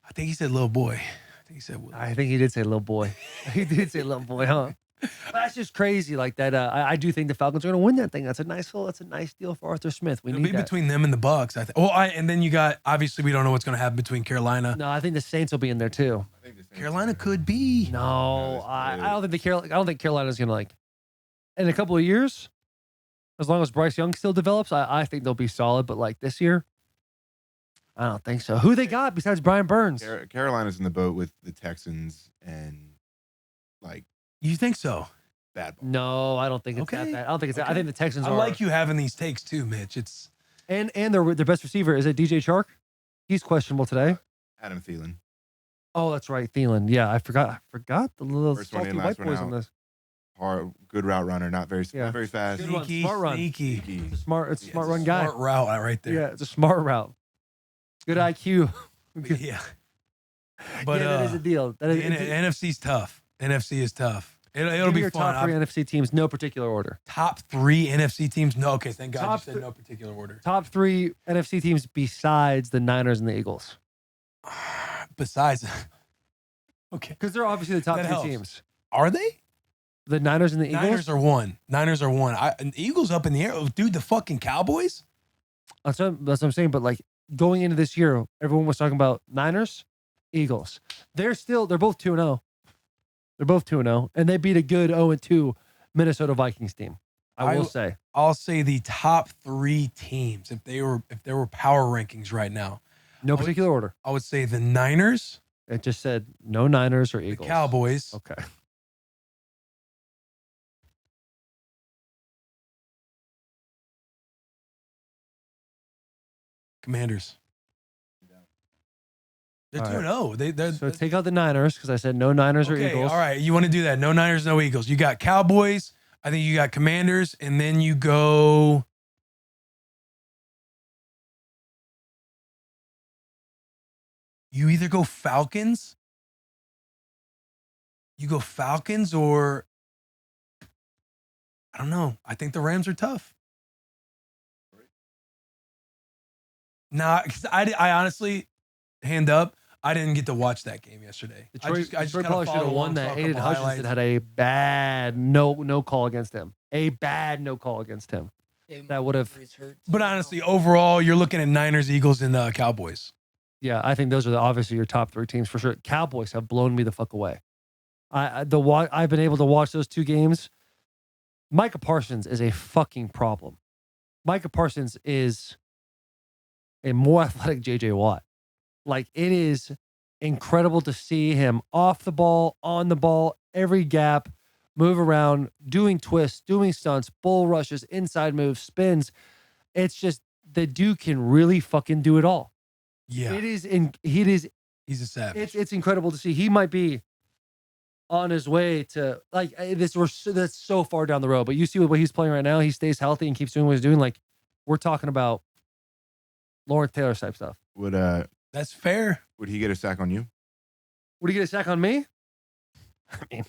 I think he said little boy. I think he said I think he did say little boy. He did say little boy, huh? But that's just crazy. Like that. I do think the Falcons are going to win that thing. That's a nice deal for Arthur Smith. We It'll need be that. between them and the Bucks. I think. Well, and then you got, obviously we don't know what's going to happen between Carolina. No, I think the Saints will be in there too. I think the Saints Carolina are- could be. No, that's I good. don't think Carolina's going to, like, in a couple of years, as long as Bryce Young still develops, I think they'll be solid. But like this year, I don't think so. Who they got besides Brian Burns? Carolina's in the boat with the Texans and like You think so? bad ball. No, I don't think it's that Okay. bad. I don't think it's that. I Okay. think the Texans I are. like you having these takes too, Mitch. It's And their best receiver is it DJ Chark? He's questionable today. Adam Thielen. Oh, that's right, Thielen. Yeah, I forgot the little First one salty in, white last one boys out. on this. Good route runner, not very Yeah. fast. Good one. sneaky, Smart run. sneaky. Sneaky. It's a smart Yeah, smart it's a run guy. Smart route right there. Yeah, it's a smart route. Good IQ. Yeah. But yeah, that is a deal. That the is, NFC's tough. NFC is tough. It'll give me be your fun. top 3 NFC teams, no particular order. Top 3 NFC teams. No, okay, thank God Top you said th- no particular order. Top 3 NFC teams besides the Niners and the Eagles, Besides, okay, because they're obviously the top That 3 helps. teams. are they? The Niners and the Eagles. Niners are one. Niners are one. And the Eagles up in the air. Oh, dude, the fucking Cowboys? That's what I'm saying. But like going into this year, everyone was talking about Niners, Eagles. They're both 2-0. They're both 2-0, and they beat a good 0-2 Minnesota Vikings team. I will say. I'll say the top 3 teams, if there were power rankings right now, No particular order. I would say the Niners, It just said no Niners or the Eagles. Cowboys, Okay. Commanders. They're All 2-0. They're So take out the Niners because I said no Niners or okay, Eagles. all right. You want to do that. No Niners, no Eagles. You got Cowboys. I think you got Commanders. And then you go... You either go Falcons. You go Falcons or... I don't know. I think the Rams are tough. Nah, because I honestly, hand up, I didn't get to watch that game yesterday. Detroit kinda probably should have followed won along, saw that. a Aiden couple Hutchinson highlights. had a bad no call against him. A bad no call against him. That would have. But honestly, overall, you're looking at Niners, Eagles, and Cowboys. Yeah, I think those are obviously your top 3 teams for sure. Cowboys have blown me the fuck away. I've been able to watch those 2 games. Micah Parsons is a fucking problem. Micah Parsons is a more athletic JJ Watt. Like, it is incredible to see him off the ball, on the ball, every gap, move around, doing twists, doing stunts, bull rushes, inside moves, spins. It's just the dude can really fucking do it all. Yeah, He's he's a savage. it's incredible to see. He might be on his way to like that's so far down the road. But you see what he's playing right now. He stays healthy and keeps doing what he's doing. Like, we're talking about Lawrence Taylor type stuff. Would That's fair. he get a sack on you? Would he get a sack on me? I mean,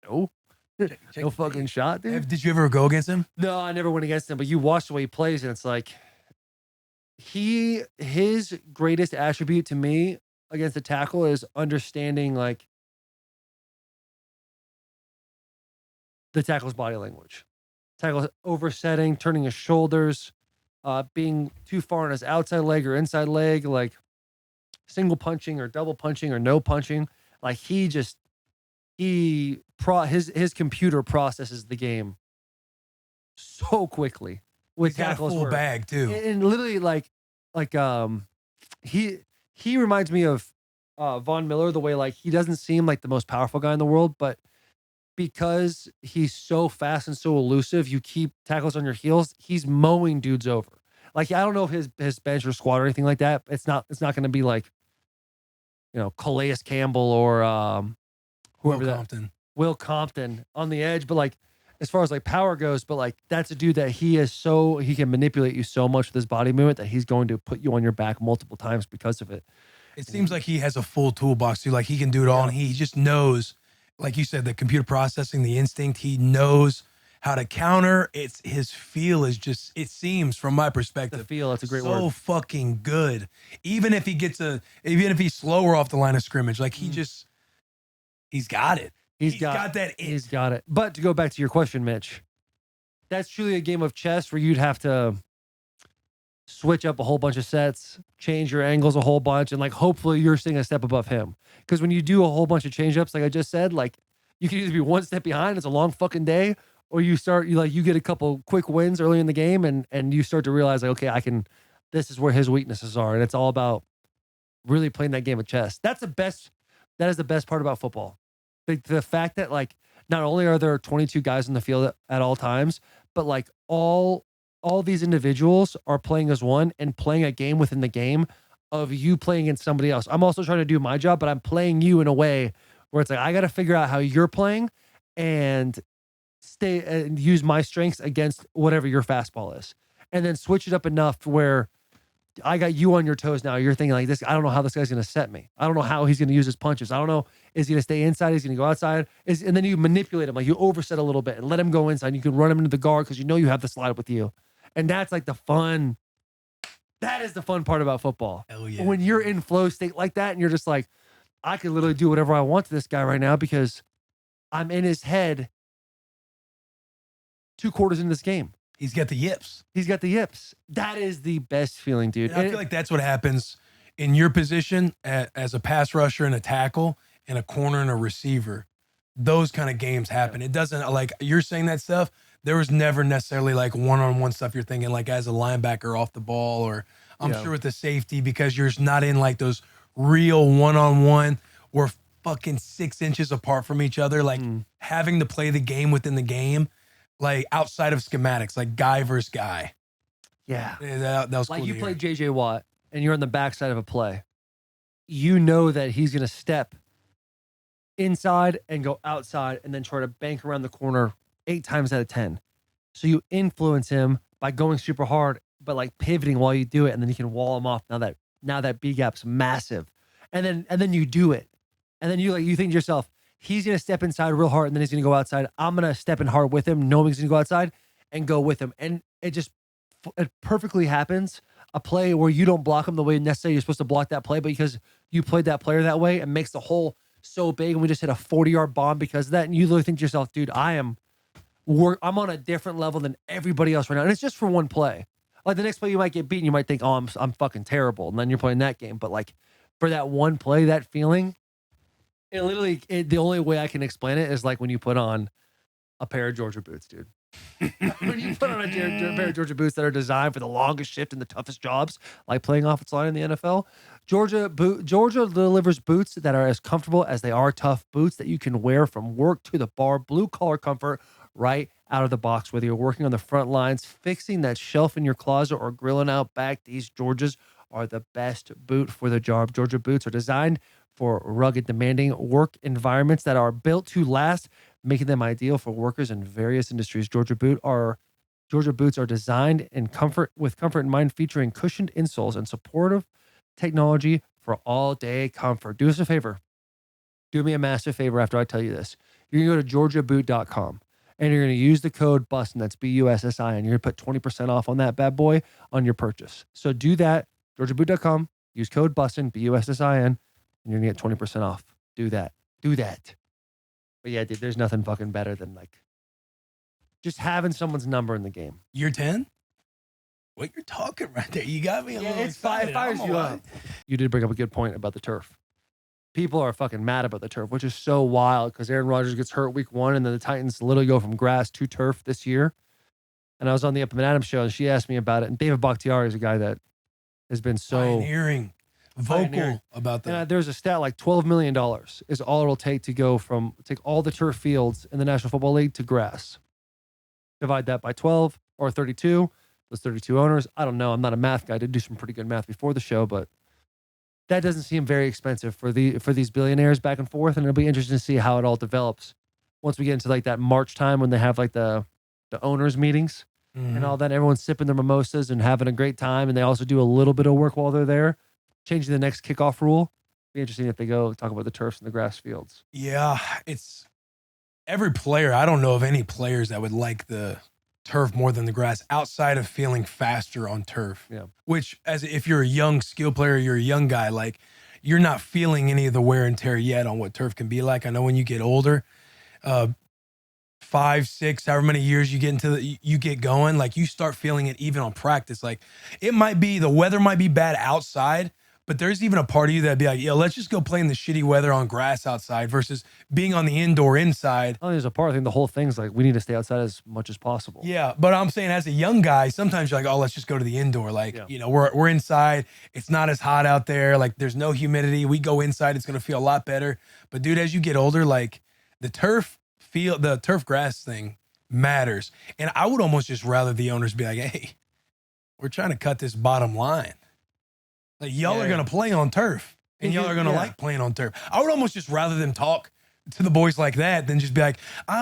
no. Check No fucking shot, dude. Did you ever go against him? No, I never went against him, but you watch the way he plays, and it's like his greatest attribute to me against the tackle is understanding like the tackle's body language. Tackle oversetting, turning his shoulders, being too far on his outside leg or inside leg, like single punching or double punching or no punching. Like his computer processes the game so quickly with He's got a tackles. full bag too. And literally he reminds me of Von Miller, the way like he doesn't seem like the most powerful guy in the world, but because he's so fast and so elusive, you keep tackles on your heels, he's mowing dudes over. Like I don't know if his bench or squat or anything like that. It's not going to be like, Calais Campbell or whoever Will Compton on the edge, but like as far as like power goes, but like that's a dude that he can manipulate you so much with his body movement that he's going to put you on your back multiple times because of it. It seems like he has a full toolbox too. Like he can do it all, and he just knows, like you said, the computer processing, the instinct. He knows how to counter. It's his feel is just. It seems, from my perspective, The feel. That's a great so word. fucking good. Even if he's slower off the line of scrimmage, like he's got it. He's got that. He's got it. But to go back to your question, Mitch, that's truly a game of chess where you'd have to switch up a whole bunch of sets, change your angles a whole bunch, and like hopefully you're staying a step above him. Because when you do a whole bunch of change ups, like I just said, like you can either be one step behind, it's a long fucking day, or you get a couple quick wins early in the game, and you start to realize like, okay, this is where his weaknesses are, and it's all about really playing that game of chess. That is the best part about football. The fact that like not only are there 22 guys in the field at all times, but like all these individuals are playing as one and playing a game within the game of you playing against somebody else. I'm also trying to do my job, but I'm playing you in a way where it's like I got to figure out how you're playing and stay and use my strengths against whatever your fastball is, and then switch it up enough where I got you on your toes now. You're thinking like this. I don't know how this guy's going to set me. I don't know how he's going to use his punches. I don't know. Is he going to stay inside? Is he going to go outside? And then you manipulate him. Like you overset a little bit and let him go inside. You can run him into the guard because you have the slide with you. And that's like the fun. That is the fun part about football. Hell yeah. When you're in flow state like that and you're just like, I could literally do whatever I want to this guy right now because I'm in his head 2 quarters in this game. He's got the yips. That is the best feeling, dude. And I feel like that's what happens in your position as a pass rusher and a tackle and a corner and a receiver. Those kind of games happen. It doesn't, like you're saying that stuff, there was never necessarily like one-on-one stuff you're thinking like as a linebacker off the ball, or I'm sure with the safety, because you're not in like those real one-on-one or fucking 6 inches apart from each other, like having to play the game within the game, like outside of schematics, like guy versus guy. Yeah. That was like cool you to play hear. JJ Watt and you're on the backside of a play. You know that he's going to step inside and go outside and then try to bank around the corner 8 times out of 10. So you influence him by going super hard, but like pivoting while you do it, and then you can wall him off. Now that B gap's massive, and then you do it, and then you think to yourself, he's gonna step inside real hard, and then he's gonna go outside. I'm gonna step in hard with him, knowing he's gonna go outside, and go with him, and it perfectly happens. A play where you don't block him the way necessarily you're supposed to block that play, but because you played that player that way, it makes the hole so big, and we just hit a 40-yard bomb because of that. And you literally think to yourself, dude, I'm on a different level than everybody else right now. And it's just for one play. Like the next play you might get beaten, you might think, oh, I'm fucking terrible. And then you're playing that game. But like for that one play, that feeling, the only way I can explain it is like when you put on a pair of Georgia boots, dude. When you put on a pair of Georgia boots that are designed for the longest shift and the toughest jobs, like playing offensive line in the NFL, Georgia delivers boots that are as comfortable as they are tough, boots that you can wear from work to the bar, blue collar comfort right out of the box. Whether you're working on the front lines, fixing that shelf in your closet, or grilling out back, these Georgias are the best boot for the job. Georgia boots are designed for rugged, demanding work environments that are built to last, making them ideal for workers in various industries. Georgia boots are designed with comfort in mind, featuring cushioned insoles and supportive technology for all-day comfort. Do us a favor. do me a massive favor after I tell you this. You're going to go to georgiaboot.com and you're going to use the code BUSSIN, that's BUSSIN. You're going to put 20% off on that bad boy on your purchase. So do that, georgiaboot.com, use code BUSSIN, BUSSIN, and you're going to get 20% off. Do that. Do that. But yeah, dude, there's nothing fucking better than like just having someone's number in the game. Year 10? What you're talking right there? You got me a little excited. It fires you up. You did bring up a good point about the turf. People are fucking mad about the turf, which is so wild because Aaron Rodgers gets hurt week 1 and then the Titans literally go from grass to turf this year. And I was on the Up and Adams show and she asked me about it. And David Bakhtiari is a guy that has been so vocal about that. There's a stat like $12 million is all it'll take to go from take all the turf fields in the National Football League to grass. Divide that by 12 or 32. Those 32 owners. I don't know. I'm not a math guy. I did do some pretty good math before the show, but that doesn't seem very expensive for these billionaires back and forth. And it'll be interesting to see how it all develops once we get into like that March time when they have like the owners meetings and all that. Everyone's sipping their mimosas and having a great time. And they also do a little bit of work while they're there, changing the next kickoff rule. Be interesting if they go talk about the turfs and the grass fields. Yeah, it's every player. I don't know of any players that would like the turf more than the grass outside of feeling faster on turf. Yeah. Which, as if you're a young skill player, you're a young guy, like you're not feeling any of the wear and tear yet on what turf can be like. I know when you get older, 5, 6, however many years you get going, like you start feeling it even on practice. Like it might be, the weather might be bad outside, but there's even a part of you that'd be like, yo, let's just go play in the shitty weather on grass outside versus being on the indoor inside. I think there's a part, I think the whole thing's like, we need to stay outside as much as possible. Yeah, but I'm saying as a young guy, sometimes you're like, oh, let's just go to the indoor. Like, you know, we're inside. It's not as hot out there. Like there's no humidity. We go inside. It's going to feel a lot better. But dude, as you get older, like the turf grass thing matters. And I would almost just rather the owners be like, hey, we're trying to cut this bottom line. Like y'all are going to play on turf and y'all are going to like playing on turf. I would almost just rather them talk to the boys like that than just be like,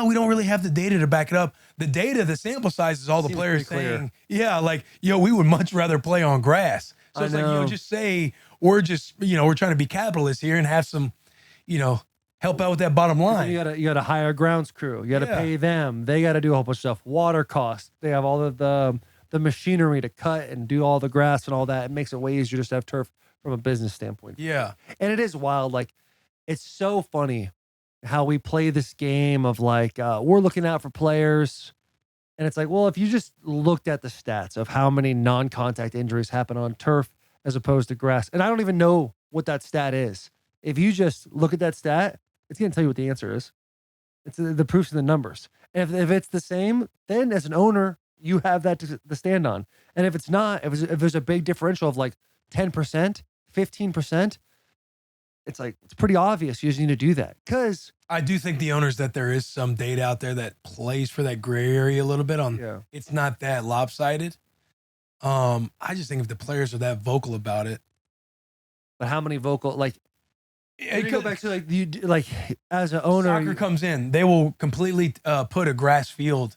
we don't really have the data to back it up. The data, the sample size is all the players saying, like, yo, we would much rather play on grass. So it's like, just say, we're just, we're trying to be capitalists here and have some, help out with that bottom line. You gotta hire a grounds crew. You gotta pay them. They gotta do a whole bunch of stuff. Water costs. They have all of the machinery to cut and do all the grass and all that. It makes it way easier just to have turf from a business standpoint. Yeah. And it is wild. Like, it's so funny how we play this game of like, we're looking out for players. And it's like, well, if you just looked at the stats of how many non-contact injuries happen on turf as opposed to grass, and I don't even know what that stat is. If you just look at that stat, it's going to tell you what the answer is. It's the proofs in the numbers. And if it's the same, then as an owner, you have that to stand on. And if it's not, if there's a big differential of like 10%, 15%, it's like, it's pretty obvious you just need to do that. Because I do think the owners that there is some data out there that plays for that gray area a little bit on, it's not that lopsided. I just think if the players are that vocal about it. But how many vocal, like, you go back to like, you like as an owner, soccer comes in, they will completely put a grass field.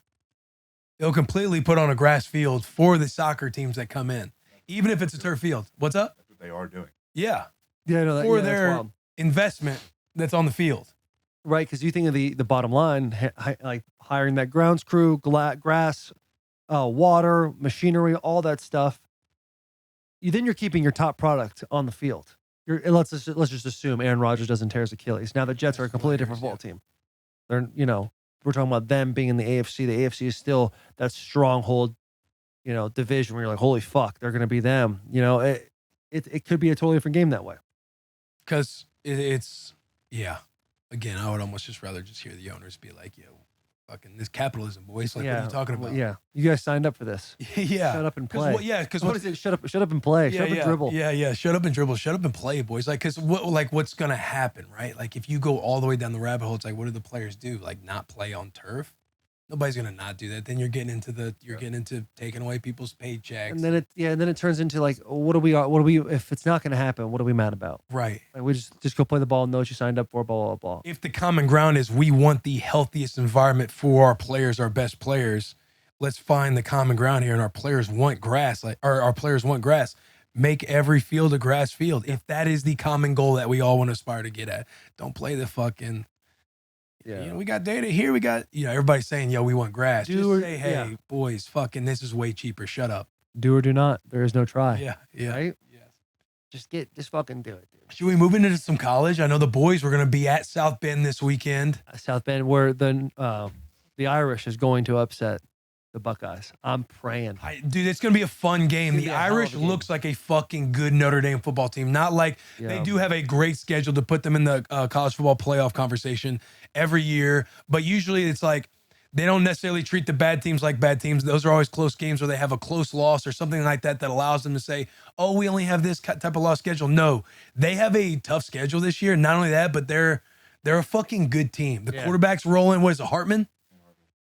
They'll completely put on a grass field for the soccer teams that come in, even if it's a turf field. What's up? That's what they are doing. Yeah. Yeah, no, for their investment that's on the field. Right, because you think of the bottom line, like hiring that grounds crew, grass, water, machinery, all that stuff. Then you're keeping your top product on the field. Let's just assume Aaron Rodgers doesn't tear his Achilles. Now the Jets are a completely different football team. They're, we're talking about them being in the AFC. The AFC is still that stronghold, division where you're like, holy fuck, they're going to be them. It could be a totally different game that way. Because it's, again, I would almost just rather just hear the owners be like, yo, fucking this capitalism, boys. Like, what are you talking about? Yeah. You guys signed up for this. Yeah. Shut up and play. Because what is it? Shut up and play. Shut up and dribble. Yeah. Shut up and dribble. Shut up and play, boys. Like, because what's going to happen, right? Like, if you go all the way down the rabbit hole, it's like, what do the players do? Like, not play on turf? Nobody's going to not do that. Then you're getting into taking away people's paychecks. And then it turns into like, what do we, if it's not going to happen, what are we mad about? Right. Like, we just go play the ball and know what you signed up for, blah, blah, blah. If the common ground is we want the healthiest environment for our players, our best players, let's find the common ground here. And our players want grass. Like, our players want grass. make every field a grass field. If that is the common goal that we all want to aspire to get at, don't play the fucking. Yeah. You know, we got data here. We got, everybody's saying, yo, we want grass. Do Just say, hey, boys, fucking, this is way cheaper. Shut up. Do or do not. There is no try. Yeah. Right? Yes. Just fucking do it, dude. Should we move into some college? I know the boys were going to be at South Bend this weekend. South Bend, where the Irish is going to upset the Buckeyes. I'm praying. Dude, it's going to be a fun game. It's The gonna be a hell of Irish a game. looks like a fucking good Notre Dame football team. Not like they do have a great schedule to put them in the college football playoff conversation every year. But usually it's like they don't necessarily treat the bad teams like bad teams. Those are always close games where they have a close loss or something like that allows them to say, oh, we only have this type of loss schedule. No, they have a tough schedule this year. Not only that, but they're a fucking good team. The quarterback's rolling. What is it, Hartman?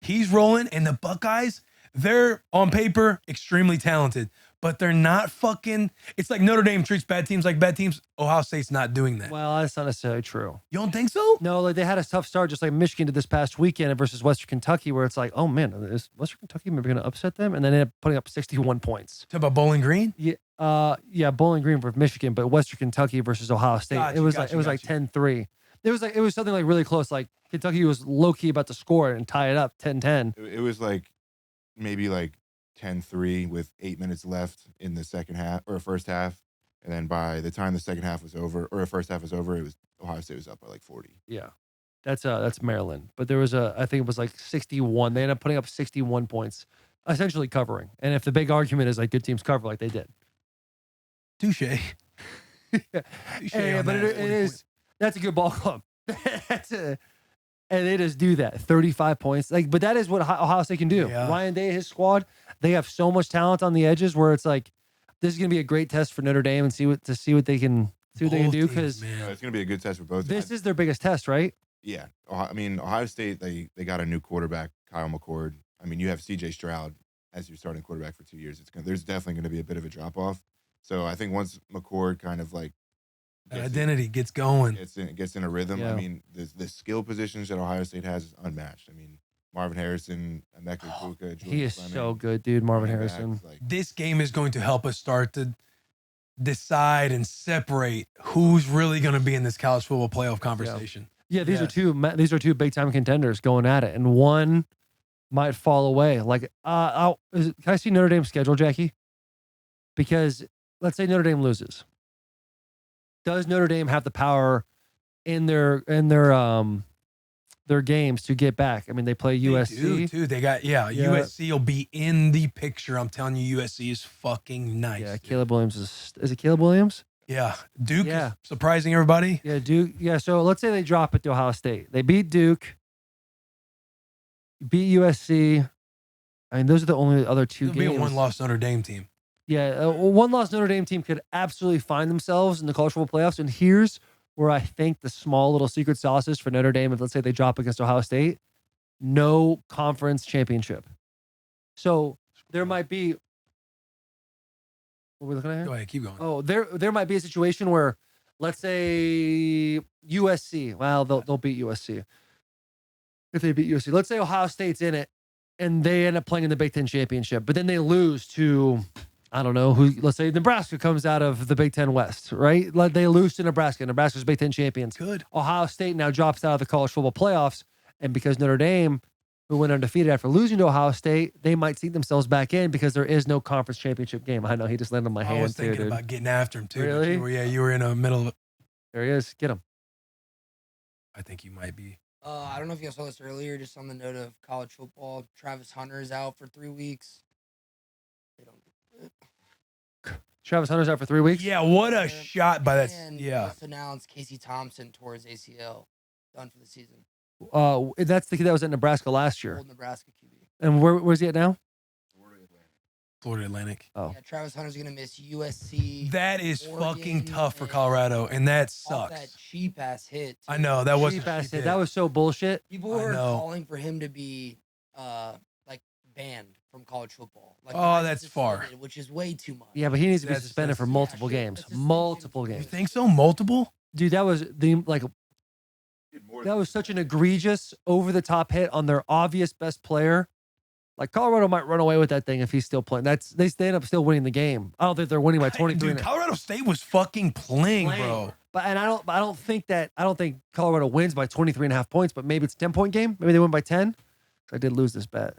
He's rolling. And the Buckeyes, they're on paper extremely talented, but they're not fucking. It's like Notre Dame treats bad teams like bad teams. Ohio State's not doing that. Well, that's not necessarily true. You don't think so? No, like they had a tough start, just like Michigan did this past weekend versus Western Kentucky, where it's like, oh man, is Western Kentucky maybe going to upset them? And then they ended up putting up 61 points. Talk about Bowling Green? Yeah, Bowling Green for Michigan, but Western Kentucky versus Ohio State. Gotcha, it was gotcha, like 10-3. It was something like really close. Like Kentucky was low key about to score and tie it up 10-10. It was like maybe like 10-3 with 8 minutes left in the second half or first half. And then by the time the second half was over or the first half was over, it was Ohio State was up by like 40. Yeah. That's Maryland. But there was I think it was like 61. They ended up putting up 61 points, essentially covering. And if the big argument is like good teams cover like they did. Touche. Yeah, but it is, that's a good ball club. And they just do that. 35 points. But that is what Ohio State can do. Yeah. Ryan Day, his squad, they have so much talent on the edges where it's like, this is going to be a great test for Notre Dame and see what they can do. Because It's going to be a good test for both. This is their biggest test, right? Yeah. I mean, Ohio State, they got a new quarterback, Kyle McCord. I mean, you have CJ Stroud as your starting quarterback for 2 years. There's definitely going to be a bit of a drop off. So I think once McCord kind of like identity gets going, gets in a rhythm. Yeah. I mean, the skill positions that Ohio State has is unmatched. I mean, Marvin Harrison, Emeka Egbuka, He is so good, dude. Marvin Harrison. this game is going to help us start to decide and separate who's really going to be in this college football playoff conversation. Yeah, these are two big time contenders going at it, and one might fall away. Like, can I see Notre Dame's schedule, Jackie? Because let's say Notre Dame loses. Does Notre Dame have the power in their games to get back? I mean, they play USC. They do, too. They got, USC will be in the picture. I'm telling you, USC is fucking nice. Yeah, dude. Caleb Williams is it Caleb Williams? Yeah. Duke Yeah. is surprising everybody. Yeah, Duke. Yeah, so let's say they drop it to Ohio State. They beat Duke, beat USC. I mean, those are the only other two It'll games. be a one-loss Notre Dame team. Yeah, a one-loss Notre Dame team could absolutely find themselves in the college football playoffs. And here's where I think the small little secret sauce is for Notre Dame. If let's say they drop against Ohio State, no conference championship. So there might be. What are we looking at here? Go ahead, keep going. Oh, there might be a situation where, let's say USC. Well, they'll beat USC if they beat USC. Let's say Ohio State's in it, and they end up playing in the Big Ten championship, but then they lose to, I don't know who. Let's say Nebraska comes out of the Big Ten West, right? Like they lose to Nebraska. Nebraska's Big Ten champions. Good. Ohio State now drops out of the college football playoffs, and because Notre Dame, who went undefeated after losing to Ohio State, they might seat themselves back in because there is no conference championship game. I know he just landed on my hand. I was thinking dude. about getting after him too. but Really? you were in the middle of it. There he is. Get him. I think you might be. I don't know if you saw this earlier, just on the note of college football. Travis Hunter is out for 3 weeks. They don't. Travis Hunter's out for 3 weeks. Yeah, what a shot by that. And Yeah. just announced Casey Thompson tore his ACL, done for the season. That's the kid that was at Nebraska last year. Old Nebraska QB. And where's he at now? Florida Atlantic. Oh, Yeah, Travis Hunter's gonna miss USC. That is Oregon, fucking tough for and Colorado, and that off that sucks. cheap ass hit. I know that was cheap ass hit. That was so bullshit. People I were know. calling for him to be like banned from college football. Like, Oh, not that's suspended, far. which is way too much. Yeah, but he needs to be That's- suspended for that's- multiple yeah, games. that's just Multiple thinking- You games. think so? Multiple? Dude, that was that was such an egregious, over the top hit on their obvious best player. Like Colorado might run away with that thing if he's still playing. They end up still winning the game. I don't think they're winning by 23. Dude, Colorado State was fucking playing, bro. But I don't think Colorado wins by 23.5 points, but maybe it's a 10-point game. Maybe they win by 10. I did lose this bet.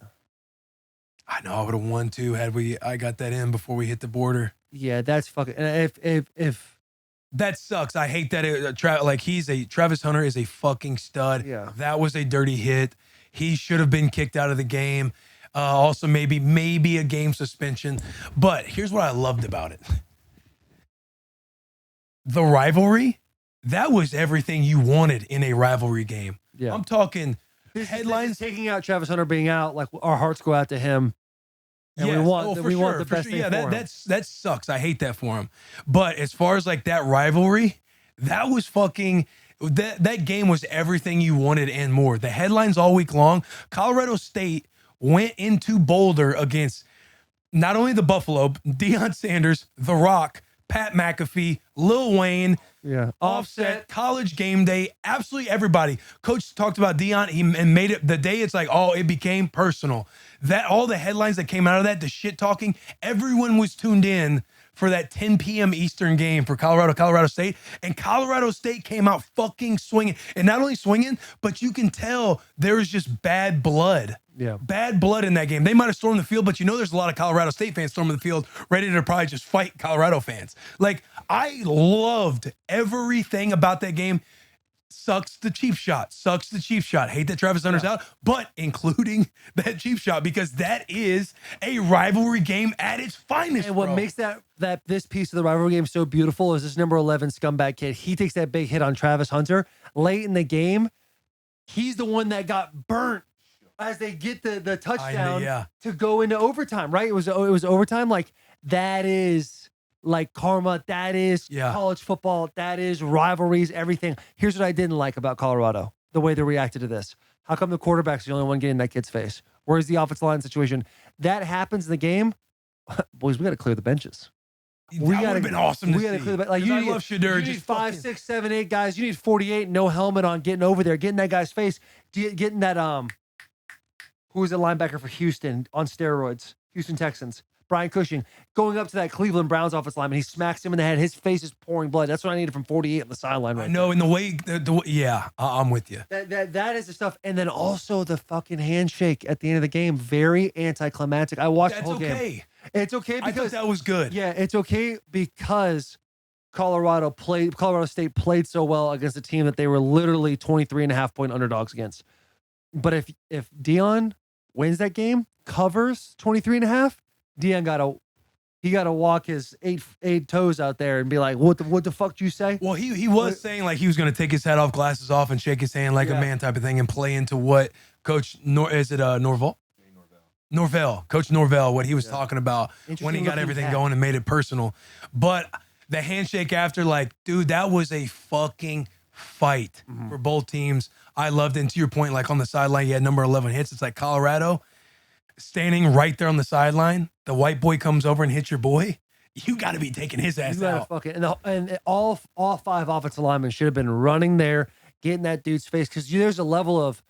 I know I would have won too had I got that in before we hit the border. Yeah, that's fucking. And if that sucks. I hate that. Travis Hunter is a fucking stud. Yeah. That was a dirty hit. He should have been kicked out of the game. Also, maybe a game suspension. But here's what I loved about it. The rivalry, that was everything you wanted in a rivalry game. Yeah. I'm talking headlines. Taking out Travis Hunter being out, like our hearts go out to him. And yes. we want the sure, best thing yeah, for him. that sucks. I hate that for him. But as far as like that rivalry, that was fucking that game was everything you wanted and more. The headlines all week long. Colorado State went into Boulder against not only the Buffalo, Deion Sanders, The Rock, Pat McAfee, Lil Wayne, Offset, College Game Day, absolutely everybody. Coach talked about Deion, and made it the day it's like, oh, it became personal. That all the headlines that came out of that, the shit talking, everyone was tuned in for that 10 p.m. Eastern game for Colorado State. And Colorado State came out fucking swinging. And not only swinging, but you can tell there's just bad blood. Yeah. Bad blood in that game. They might have stormed the field, but you know there's a lot of Colorado State fans storming the field ready to probably just fight Colorado fans. Like, I loved everything about that game. Sucks the cheap shot. Hate that Travis Hunter's out, but including that cheap shot because that is a rivalry game at its finest. And what makes this piece of the rivalry game so beautiful is this number 11 scumbag kid. He takes that big hit on Travis Hunter late in the game. He's the one that got burnt as they get the touchdown to go into overtime. Right? It was overtime. Like that is. Like karma, that is college football, that is rivalries, everything. Here's what I didn't like about Colorado, the way they reacted to this. How come the quarterback's the only one getting in that kid's face? Where's the offensive line situation? That happens in the game. Boys, we got to clear the benches. That would have been awesome to see. Clear the like you love Shedeur. You need 5, 6, 7, 8 guys. You need 48, no helmet on, getting over there, getting that guy's face, getting that who was the linebacker for Houston on steroids? Houston Texans. Brian Cushing going up to that Cleveland Browns offensive lineman. He smacks him in the head. His face is pouring blood. That's what I needed from 48 on the sideline. Right I know. In the way, I'm with you. That is the stuff. And then also the fucking handshake at the end of the game. Very anticlimactic. I watched the whole game. It's okay because I thought that was good. Yeah, it's okay because Colorado State played so well against a team that they were literally 23.5 point underdogs against. But if Deion wins that game, covers 23.5. Deion got to walk his eight toes out there and be like, what the fuck did you say? Well, he was saying like he was going to take his hat off, glasses off, and shake his hand like a man type of thing, and play into what Coach Norvell? Coach Norvell, what he was talking about when he got everything going and made it personal. But the handshake after, like, dude, that was a fucking fight for both teams. I loved it. And to your point, like on the sideline, you had number 11 hits. It's like Colorado standing right there on the sideline. The white boy comes over and hits your boy. You got to be taking his ass out. And all 5 offensive linemen should have been running there, getting that dude's face. Because there's a level of,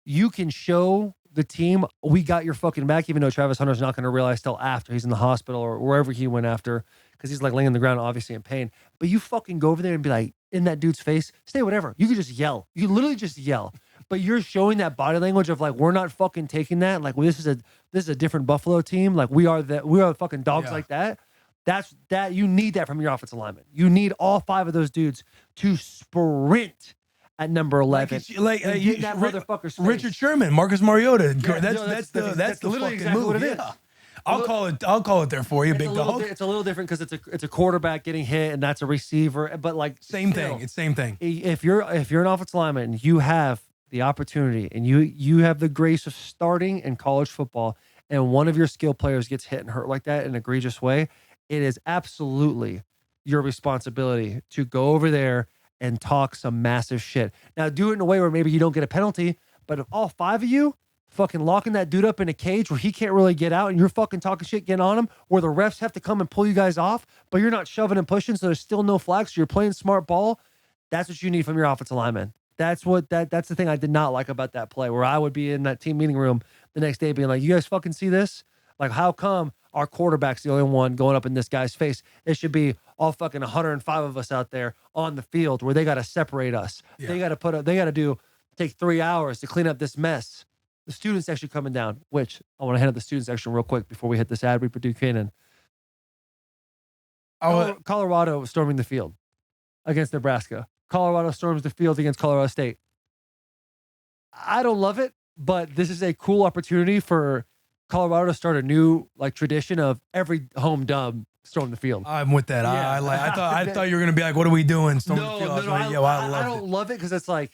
you can show the team, we got your fucking back, even though Travis Hunter's not going to realize till after he's in the hospital or wherever he went after, because he's like laying on the ground, obviously in pain. But you fucking go over there and be like, in that dude's face, say whatever. You could just yell. You literally just yell. But you're showing that body language of like, we're not fucking taking that. Like, this is a different Buffalo team. Like, we are fucking dogs like that. That you need that from your offensive lineman. You need all 5 of those dudes to sprint at number 11. Like that motherfucker's face. Richard Sherman, Marcus Mariota. Yeah, that's the literally fucking exactly move. what it is. I'll call it there for you, big dog. It's a little different because it's a quarterback getting hit and that's a receiver. But like same thing. It's same thing. If you're an offensive lineman, you have the opportunity and you have the grace of starting in college football, and one of your skill players gets hit and hurt like that in an egregious way, it is absolutely your responsibility to go over there and talk some massive shit. Now, do it in a way where maybe you don't get a penalty, but if all 5 of you fucking locking that dude up in a cage where he can't really get out and you're fucking talking shit, getting on him, where the refs have to come and pull you guys off, but you're not shoving and pushing, so there's still no flags, so you're playing smart ball, that's what you need from your offensive lineman. That's the thing I did not like about that play, where I would be in that team meeting room the next day being like, you guys fucking see this? Like, how come our quarterback's the only one going up in this guy's face? It should be all fucking 105 of us out there on the field where they got to separate us. Yeah. They got to take 3 hours to clean up this mess. The students actually coming down, which I want to hand out the student section real quick before we hit this ad read for Duke Cannon. Colorado storming the field against Nebraska. Colorado storms the field against Colorado State. I don't love it, but this is a cool opportunity for Colorado to start a new tradition of every home dub storm the field. I'm with that. Yeah. I thought you were gonna be like, what are we doing? Storm the field. I don't love it because it's like,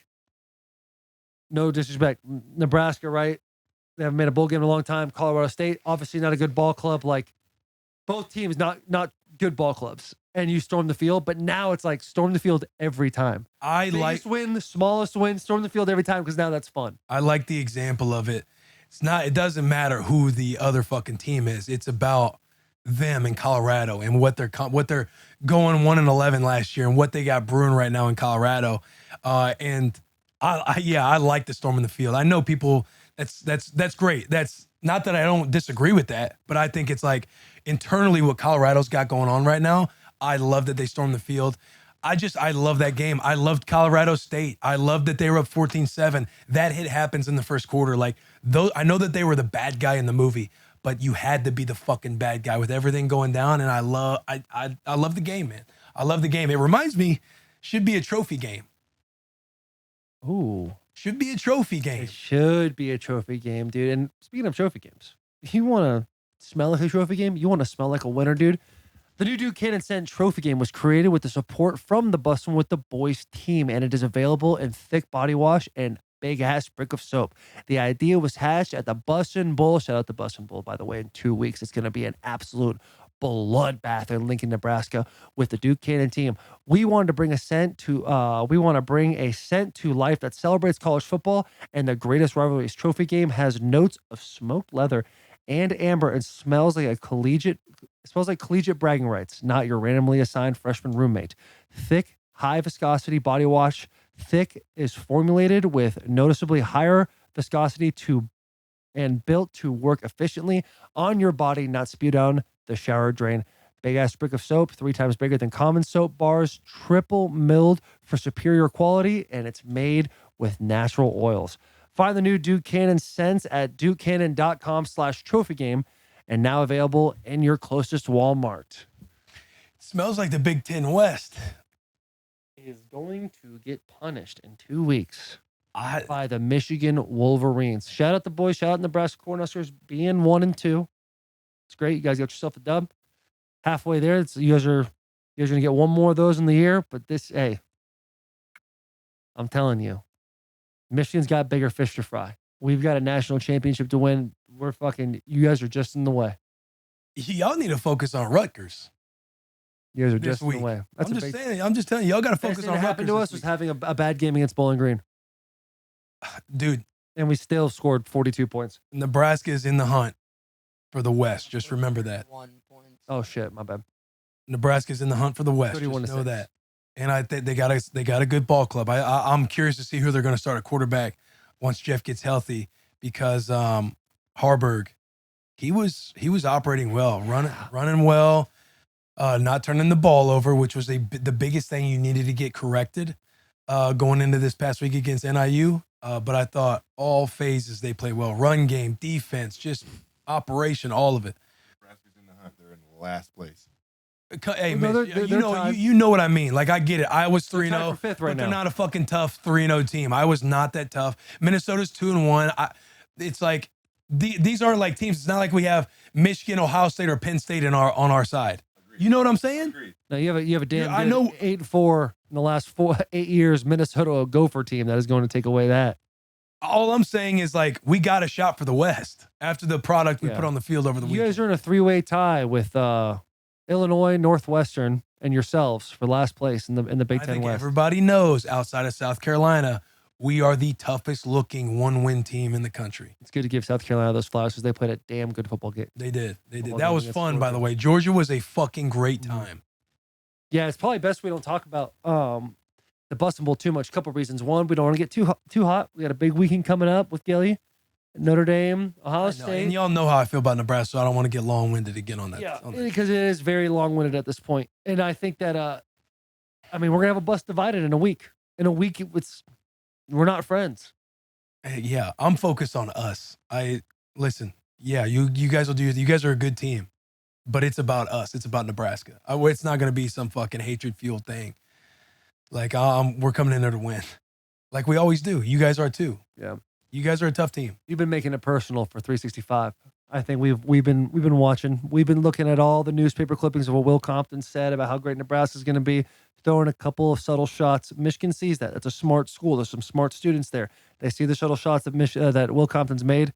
no disrespect, Nebraska, right? They haven't made a bowl game in a long time. Colorado State, obviously not a good ball club. Like, both teams not good ball clubs. And you storm the field, but now it's like storm the field every time. Biggest win, the smallest win, storm the field every time because now that's fun. I like the example of it. It doesn't matter who the other fucking team is. It's about them in Colorado and what they're going 1-11 last year and what they got brewing right now in Colorado. And I like the storm in the field. I know people. That's great. That's not that I don't disagree with that, but I think it's like internally what Colorado's got going on right now. I love that they stormed the field. I love that game. I loved Colorado State. I loved that they were up 14-7. That hit happens in the first quarter. Like, I know that they were the bad guy in the movie, but you had to be the fucking bad guy with everything going down. And I love the game, man. I love the game. It reminds me, should be a trophy game. Ooh. Should be a trophy game. It should be a trophy game, dude. And speaking of trophy games, if you want to smell like a trophy game, you want to smell like a winner, dude. The new Duke Cannon Scent Trophy Game was created with the support from the Bussin with the Boys team, and it is available in thick body wash and big-ass brick of soap. The idea was hatched at the Bussin Bowl. Shout out to Bussin Bowl, by the way. In 2 weeks, it's going to be an absolute bloodbath in Lincoln, Nebraska with the Duke Cannon team. We wanted to bring a scent to life that celebrates college football, and the greatest rivalries trophy game has notes of smoked leather and amber and smells like collegiate bragging rights, not your randomly assigned freshman roommate. Thick, high viscosity body wash. Thick is formulated with noticeably higher viscosity and built to work efficiently on your body, not spew down the shower drain. Big ass brick of soap, 3 times bigger than common soap bars, triple milled for superior quality, and it's made with natural oils. Find the new Duke Cannon scents at dukecannon.com/trophy game, and now available in your closest Walmart. It smells like the Big Ten West. Is going to get punished in 2 weeks by the Michigan Wolverines. Shout out the boys. Shout out Nebraska Cornhuskers being 1-2. It's great. You guys got yourself a dub. Halfway there. You guys are going to get one more of those in the year. But hey, I'm telling you, Michigan's got bigger fish to fry. We've got a national championship to win. You guys are just in the way. Y'all need to focus on Rutgers. You guys are just in the way. I'm just telling you, y'all got to focus on Rutgers. What happened to us was having a bad game against Bowling Green. Dude. And we still scored 42 points. Nebraska is in the hunt for the West. Just remember that. 1 point. Oh, shit. My bad. Nebraska's in the hunt for the West. 31 Just know that. And I think they got a good ball club. I'm curious to see who they're going to start at quarterback once Jeff gets healthy, because Harburg, he was operating well, running well, not turning the ball over, which was the biggest thing you needed to get corrected going into this past week against NIU. But I thought all phases they played well: run game, defense, just operation, all of it. Nebraska's in the hunt. They're in last place. Hey, man, you know what I mean. Like, I get it. I was 3-0, but they're not a fucking tough 3-0 team. I was not that tough. Minnesota's 2-1. It's like these aren't like teams. It's not like we have Michigan, Ohio State, or Penn State on our side. Agreed. You know what I'm saying? Agreed. No, you have a damn good I know 8-4 in the last 8 years Minnesota Gopher team that is going to take away that. All I'm saying is, like, we got a shot for the West after the product we put on the field over the weekend. You guys are in a 3-way tie with Illinois, Northwestern, and yourselves for last place in the Big Ten West. Everybody knows outside of South Carolina, we are the toughest looking 1-win team in the country. It's good to give South Carolina those flowers because they played a damn good football game. They did. That was fun, by the way. Georgia was a fucking great time. Yeah, it's probably best we don't talk about because the Bussin Bowl too much. Couple reasons. One, we don't want to get too hot. We got a big weekend coming up with Gilly, Notre Dame, Ohio State. And y'all know how I feel about Nebraska, so I don't want to get long-winded again on that. Yeah, because it is very long-winded at this point. And I think that, we're going to have a bus divided in a week. In a week, we're not friends. Yeah, I'm focused on us. Listen, yeah, you guys will do. You guys are a good team, but it's about us. It's about Nebraska. It's not going to be some fucking hatred-fueled thing. Like, we're coming in there to win, like we always do. You guys are too. Yeah, you guys are a tough team. You've been making it personal for 365. I think we've been watching. We've been looking at all the newspaper clippings of what Will Compton said about how great Nebraska is going to be. Throwing a couple of subtle shots. Michigan sees that. It's a smart school. There's some smart students there. They see the subtle shots that Will Compton's made,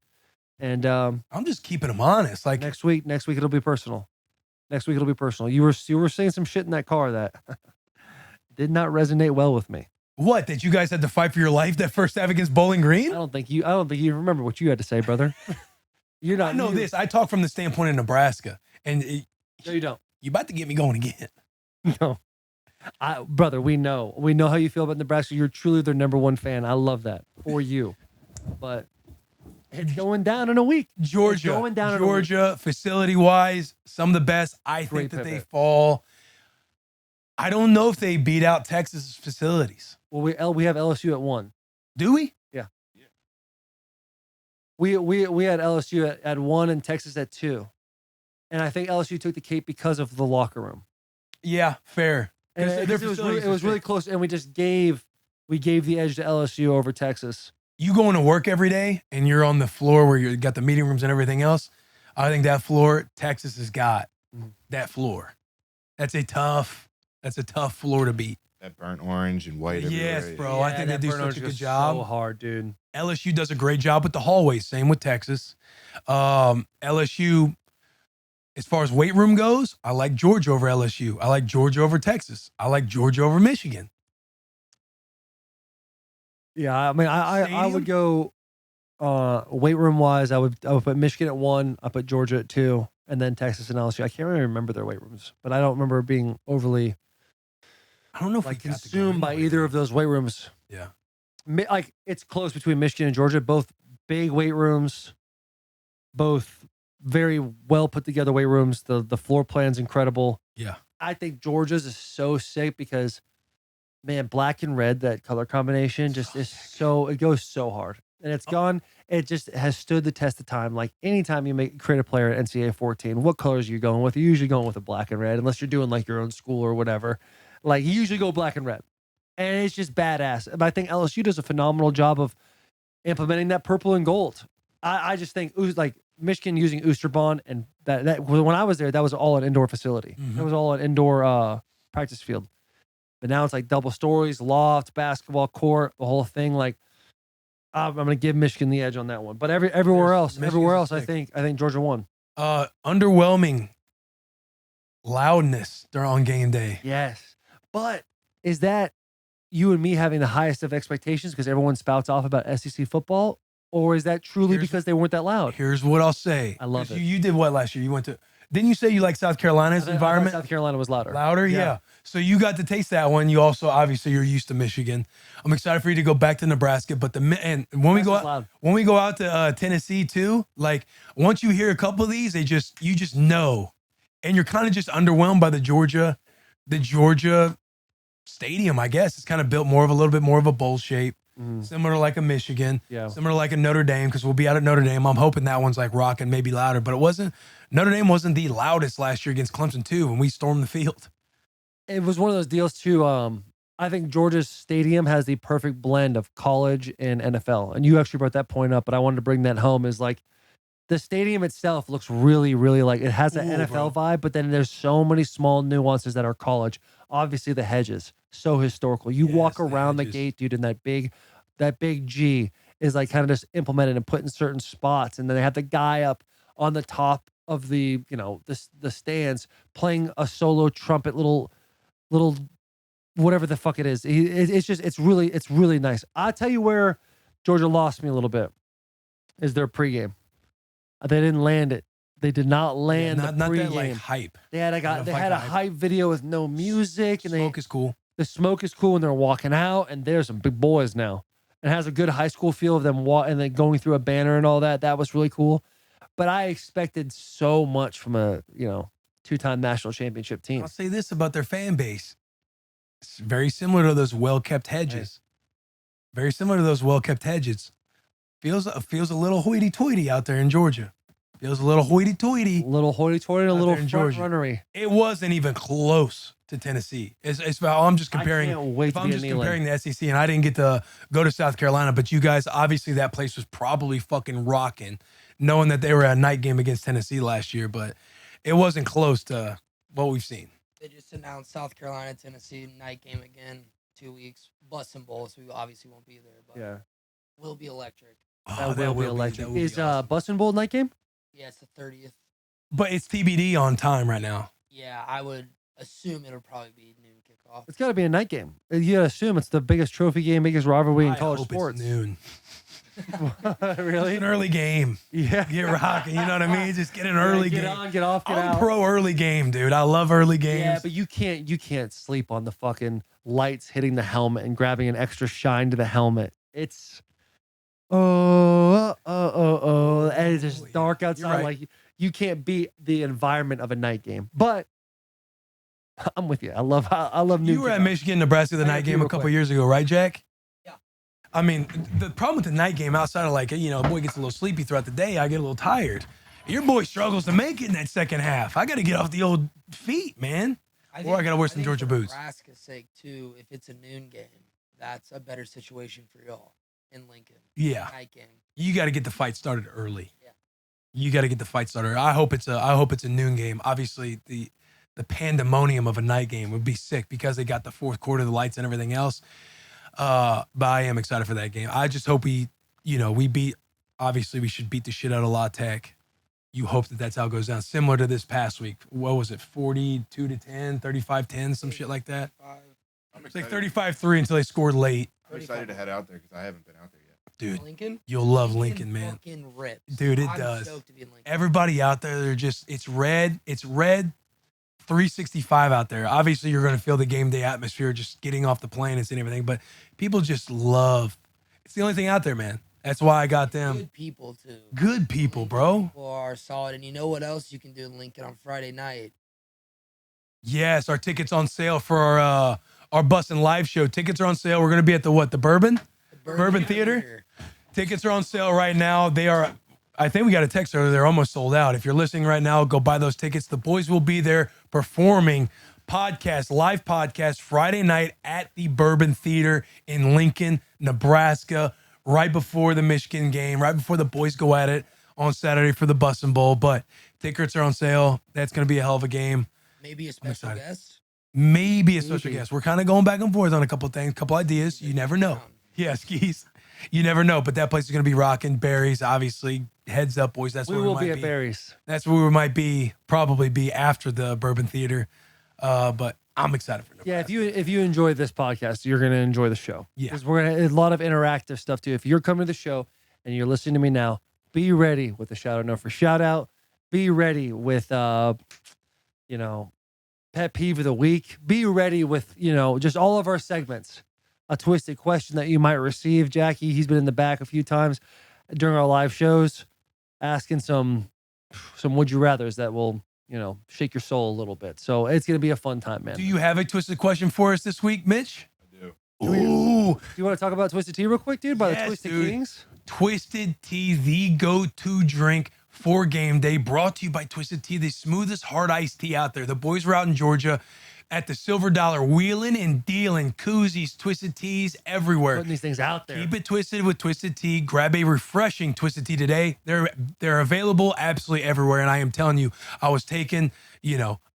and I'm just keeping them honest. Like next week it'll be personal. You were saying some shit in that car that did not resonate well with me. What? That you guys had to fight for your life that first half against Bowling Green? I don't think you remember what you had to say, brother. You're not. I know this. I talk from the standpoint of Nebraska, and no, you don't. You about to get me going again? No. Brother, we know how you feel about Nebraska. You're truly their number one fan. I love that for you, but it's going down in a week. Georgia, facility wise, some of the best. I think that they fall. I don't know if they beat out Texas's facilities. Well, we have LSU at 1. Do we? Yeah. We had LSU at 1 and Texas at 2, and I think LSU took the cake because of the locker room. Yeah, fair. And it was really close, and we gave the edge to LSU over Texas. You going to work every day, and you're on the floor where you got the meeting rooms and everything else. I think that floor Texas has got that floor. That's a tough floor to beat. That burnt orange and white. Yes, everywhere. bro. Yeah, I think they do such a good job. So hard, dude. LSU does a great job with the hallways. Same with Texas. LSU. As far as weight room goes, I like Georgia over LSU. I like Georgia over Texas. I like Georgia over Michigan. Yeah, I would go weight room wise. I would put Michigan at 1. I put Georgia at 2, and then Texas and LSU. I can't really remember their weight rooms, but I don't remember being overly. I don't know if consumed by either of those weight rooms. Yeah, like it's close between Michigan and Georgia. Both big weight rooms, both very well put together weight rooms. The floor plan's incredible. Yeah. I think Georgia's is so sick because, man, black and red, that color combination just is it goes so hard. And it just has stood the test of time. Like anytime you create a player at NCAA 14, what colors are you going with? You're usually going with a black and red, unless you're doing like your own school or whatever. Like you usually go black and red. And it's just badass. But I think LSU does a phenomenal job of implementing that purple and gold. I just think like Michigan using Oosterbond, and that when I was there, that was all an indoor facility. It was all an indoor practice field. But now it's like double stories, loft, basketball court, the whole thing. Like I'm going to give Michigan the edge on that one. But everywhere else, I think Georgia won. Underwhelming loudness during on game day. Yes, but is that you and me having the highest of expectations because everyone spouts off about SEC football? Or is that truly because they weren't that loud? Here's what I'll say. I love it. You did what last year? You went to, didn't you say you like South Carolina's environment? South Carolina was louder. Louder? Yeah. So you got to taste that one. You also, obviously, you're used to Michigan. I'm excited for you to go back to Nebraska. But when we go out to Tennessee too, like once you hear a couple of these, you just know. And you're kind of just underwhelmed by the Georgia stadium, I guess. It's kind of built a little bit more of a bowl shape. Similar to like a Michigan, similar to like a Notre Dame, because we'll be out at Notre Dame. I'm hoping that one's like rocking, maybe louder, but Notre Dame wasn't the loudest last year against Clemson too when we stormed the field. It was one of those deals too. I think Georgia's stadium has the perfect blend of college and NFL. And you actually brought that point up, but I wanted to bring that home is like the stadium itself looks really, really like it has an NFL vibe, but then there's so many small nuances that are college. Obviously the hedges, so historical. You walk around the gate, dude, and that big G is like kind of just implemented and put in certain spots. And then they have the guy up on the top of the stands playing a solo trumpet, little whatever the fuck it is. It's really nice. I'll tell you where Georgia lost me a little bit is their pregame. They didn't land it. They did not land the pregame. Not that like hype. They had a hype video with no music, and smoke is cool. The smoke is cool when they're walking out, and there's some big boys now. It has a good high school feel of them and then going through a banner and all that. That was really cool. But I expected so much from a, two-time national championship team. I'll say this about their fan base. It's very similar to those well-kept hedges. Very similar to those well-kept hedges. Feels a little hoity-toity out there in Georgia. Feels a little hoity-toity. A little hoity-toity and a little in Georgia. front-runnery. It wasn't even close to Tennessee. I'm just comparing. I can't wait if to I'm be just at Neyland. comparing the SEC, and I didn't get to go to South Carolina, but you guys, obviously that place was probably fucking rocking, knowing that they were at a night game against Tennessee last year, but it wasn't close to what we've seen. They just announced South Carolina, Tennessee night game again, 2 weeks. Bussin Bowl, so we obviously won't be there, but will be electric. That will be electric. that will be Is awesome. Bussin Bowl night game? Yeah, it's the 30th. But it's TBD on time right now. Yeah, I would assume it'll probably be noon kickoff. It's got to be a night game. You got to assume it's the biggest trophy game, biggest rivalry in I college hope sports. It's noon. Really? It's an early game. Yeah. Get rocking. You know what I mean? Just get an early get game. on, get off, get I'm out. pro early game, dude. I love early games. Yeah, but you can't sleep on the fucking lights hitting the helmet and grabbing an extra shine to the helmet. It's and it's just Yeah, dark you're outside. right. Like you can't beat the environment of a night game. But I'm with you. I love new. You were at Michigan, Nebraska, the I night got you game a real couple quick. years ago, right, Jack? Yeah. I mean, the problem with the night game, outside of like, boy gets a little sleepy throughout the day, I get a little tired. Your boy struggles to make it in that second half. I got to get off the old feet, man. Or I got to wear some Georgia for boots. Nebraska's sake, too, if it's a noon game, that's a better situation for y'all in Lincoln. Yeah. Night game. You got to get the fight started early. Yeah. You got to get the fight started. I hope it's a noon game. Obviously, the pandemonium of a night game would be sick because they got the fourth quarter, the lights and everything else. But I am excited for that game. I just hope we beat. Obviously, we should beat the shit out of La Tech. You hope that that's how it goes down. Similar to this past week. What was it? 42-10, 35-10, some shit like that. I'm It's like excited. 35-3 until they scored late. I'm excited to head out there because I haven't been out there yet. Dude, Lincoln? you'll love Lincoln, man. Fucking rips. Dude, it I'm does. stoked to be in Lincoln. Everybody out there, it's red 365 out there. Obviously, you're going to feel the game day atmosphere just getting off the plane and seeing everything, but people just love. It's the only thing out there, man. That's why I got them. Good people, too. Good people, Lincoln bro. People are solid. And you know what else you can do in Lincoln on Friday night? Yes, our tickets on sale for our Bussin' live show. Tickets are on sale. We're going to be at the Bourbon? The Bourbon Theater? Tickets are on sale right now. They are, I think we got a text earlier. They're almost sold out. If you're listening right now, go buy those tickets. The boys will be there performing live podcast Friday night at the Bourbon Theater in Lincoln, Nebraska, right before the Michigan game, right before the boys go at it on Saturday for the Bussin Bowl. But tickets are on sale. That's going to be a hell of a game. Maybe a special excited. guest. Maybe a special guest. We're kind of going back and forth on a couple of things, couple ideas. You never know. Yeah, skis. You never know, but that place is going to be rocking. Barry's, obviously. Heads up, boys. That's We where will we might be at Barry's. That's where we might probably be after the Bourbon Theater. But I'm excited for Nebraska. Yeah, if you enjoy this podcast, you're gonna enjoy the show. Yeah. Because we're gonna a lot of interactive stuff too. If you're coming to the show and you're listening to me now, be ready with the shout out note for shout out. Be ready with pet peeve of the week. Be ready with just all of our segments. A twisted question that you might receive. Jackie, he's been in the back a few times during our live shows, asking some would you rather's that will shake your soul a little bit. So it's gonna be a fun time, man. Do you have a twisted question for us this week, Mitch? I do. Ooh, Do you want to talk about Twisted Tea real quick, dude? By Yes, the Twisted dude. Kings? Twisted Tea, the go-to drink for game day, brought to you by Twisted Tea, the smoothest hard iced tea out there. The boys were out in Georgia at the Silver Dollar, wheeling and dealing koozies, Twisted Teas everywhere. Putting these things out there. Keep it twisted with Twisted Tea. Grab a refreshing Twisted Tea today. They're available absolutely everywhere. And I am telling you, I was taking,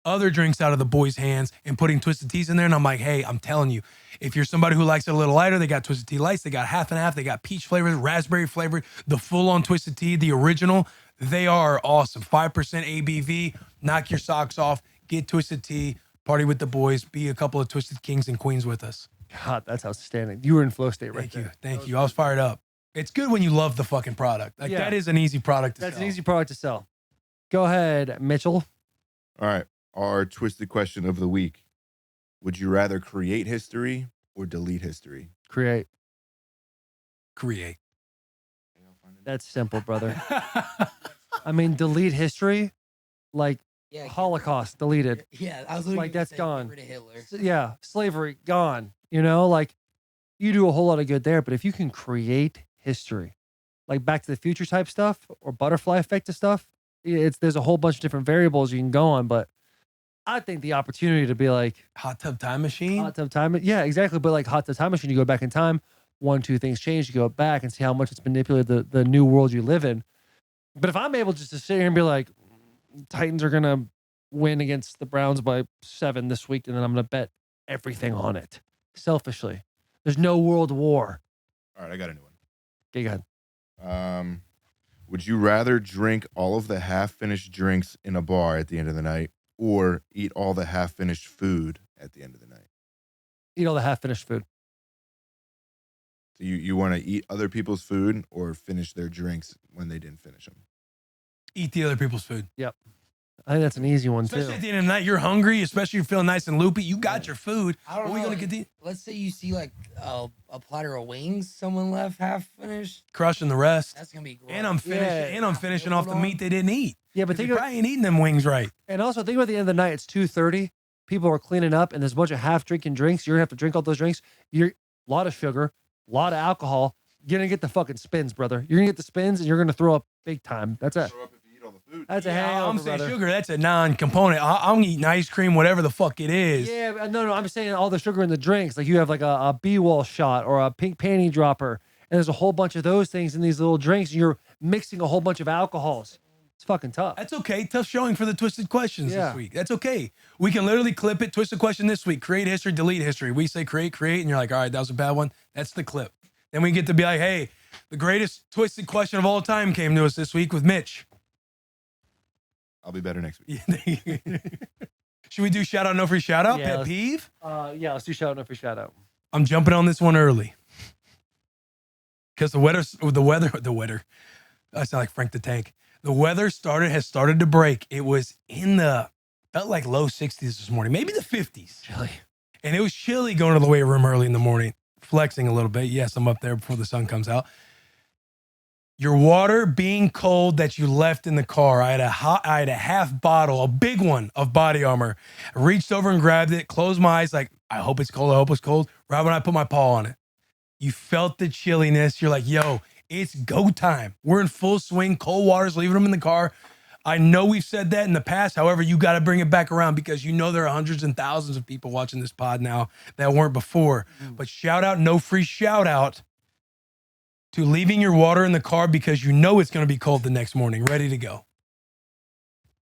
other drinks out of the boys' hands and putting Twisted Teas in there. And I'm like, hey, I'm telling you, if you're somebody who likes it a little lighter, they got Twisted Tea Lights. They got half and half. They got peach flavored, raspberry flavored, the full-on Twisted Tea, the original. They are awesome. 5% ABV. Knock your socks off. Get Twisted Tea. Party with the boys. Be a couple of Twisted Kings and Queens with us. God, that's outstanding. You were in flow state right Thank you. there. Thank you. I was fired up. It's good when you love the fucking product. Like Yeah. that is an easy product to That's sell. an easy product to sell. Go ahead, Mitchell. All right. Our twisted question of the week. Would you rather create history or delete history? Create. Create. That's simple, brother. I mean, delete history, like Yeah, Holocaust, deleted. Yeah, I was literally Like, gonna that's say, gone. Get rid of Hitler. Yeah, slavery, gone. You know, like, you do a whole lot of good there, but if you can create history, like Back to the Future type stuff or butterfly effect of stuff, there's a whole bunch of different variables you can go on, but I think the opportunity to be like Hot tub time machine. hot tub time, yeah, exactly. But like hot tub time machine, you go back in time, 1-2 things change, you go back and see how much it's manipulated the new world you live in. But if I'm able just to sit here and be like, Titans are gonna win against the Browns by 7 this week, and then I'm gonna bet everything on it selfishly. There's no world war. All right, I got a new one. Okay, go ahead. Would you rather drink all of the half-finished drinks in a bar at the end of the night or eat all the half-finished food at the end of the night? Eat all the half-finished food. So you want to eat other people's food or finish their drinks when they didn't finish them? Eat the other people's food. Yep. I think that's an easy one Especially too. at the end of the night, you're hungry, especially you're feeling nice and loopy. You got your food. I don't What are we know, going to like, get? Let's say you see like a platter of wings someone left half finished. Crushing the rest. That's gonna be gross. And I'm finishing, Yeah. and I'm finishing off the meat they didn't eat. Yeah, but 'Cause think you of, probably ain't eating them wings right. and also think about the end of the night. It's 2:30. People are cleaning up, and there's a bunch of half-drinking drinks. You're gonna have to drink all those drinks. You're a lot of sugar, a lot of alcohol. You're gonna get the fucking spins, brother. You're gonna get the spins, and you're gonna throw up big time. That's a Throw up if you eat all the food. that's a Yeah, hangover, I'm saying brother. sugar, that's a non-component. I'm eating ice cream, whatever the fuck it is. Yeah, no, I'm saying all the sugar in the drinks. Like you have like a B-wall shot or a pink panty dropper, and there's a whole bunch of those things in these little drinks. And you're mixing a whole bunch of alcohols. It's fucking tough. That's okay. Tough showing for the Twisted Questions Yeah. this week. That's okay. We can literally clip it. Twisted Question this week. Create history, delete history. We say create, and you're like, all right, that was a bad one. That's the clip. Then we get to be like, hey, the greatest Twisted Question of all time came to us this week with Mitch. I'll be better next week. Should we do shout out, no free shout out? Yeah, Pet let's- peeve? Yeah, let's do shout out, no free shout out. I'm jumping on this one early. Because the weather, I sound like Frank the Tank. The weather has started to break. It was felt like low 60s this morning, maybe the 50s. Chilly. And it was chilly going to the weight room early in the morning, flexing a little bit. Yes, I'm up there before the sun comes out. Your water being cold that you left in the car. I had a half bottle, a big one of Body Armor. I reached over and grabbed it, closed my eyes, like, I hope it's cold. I hope it's cold. Right when I put my paw on it, you felt the chilliness. You're like, yo, it's go time. We're in full swing. Cold water's leaving them in the car. I know we've said that in the past. However, you got to bring it back around because you know there are hundreds and thousands of people watching this pod now that weren't before. But shout out, no free shout out to leaving your water in the car because you know it's going to be cold the next morning, ready to go.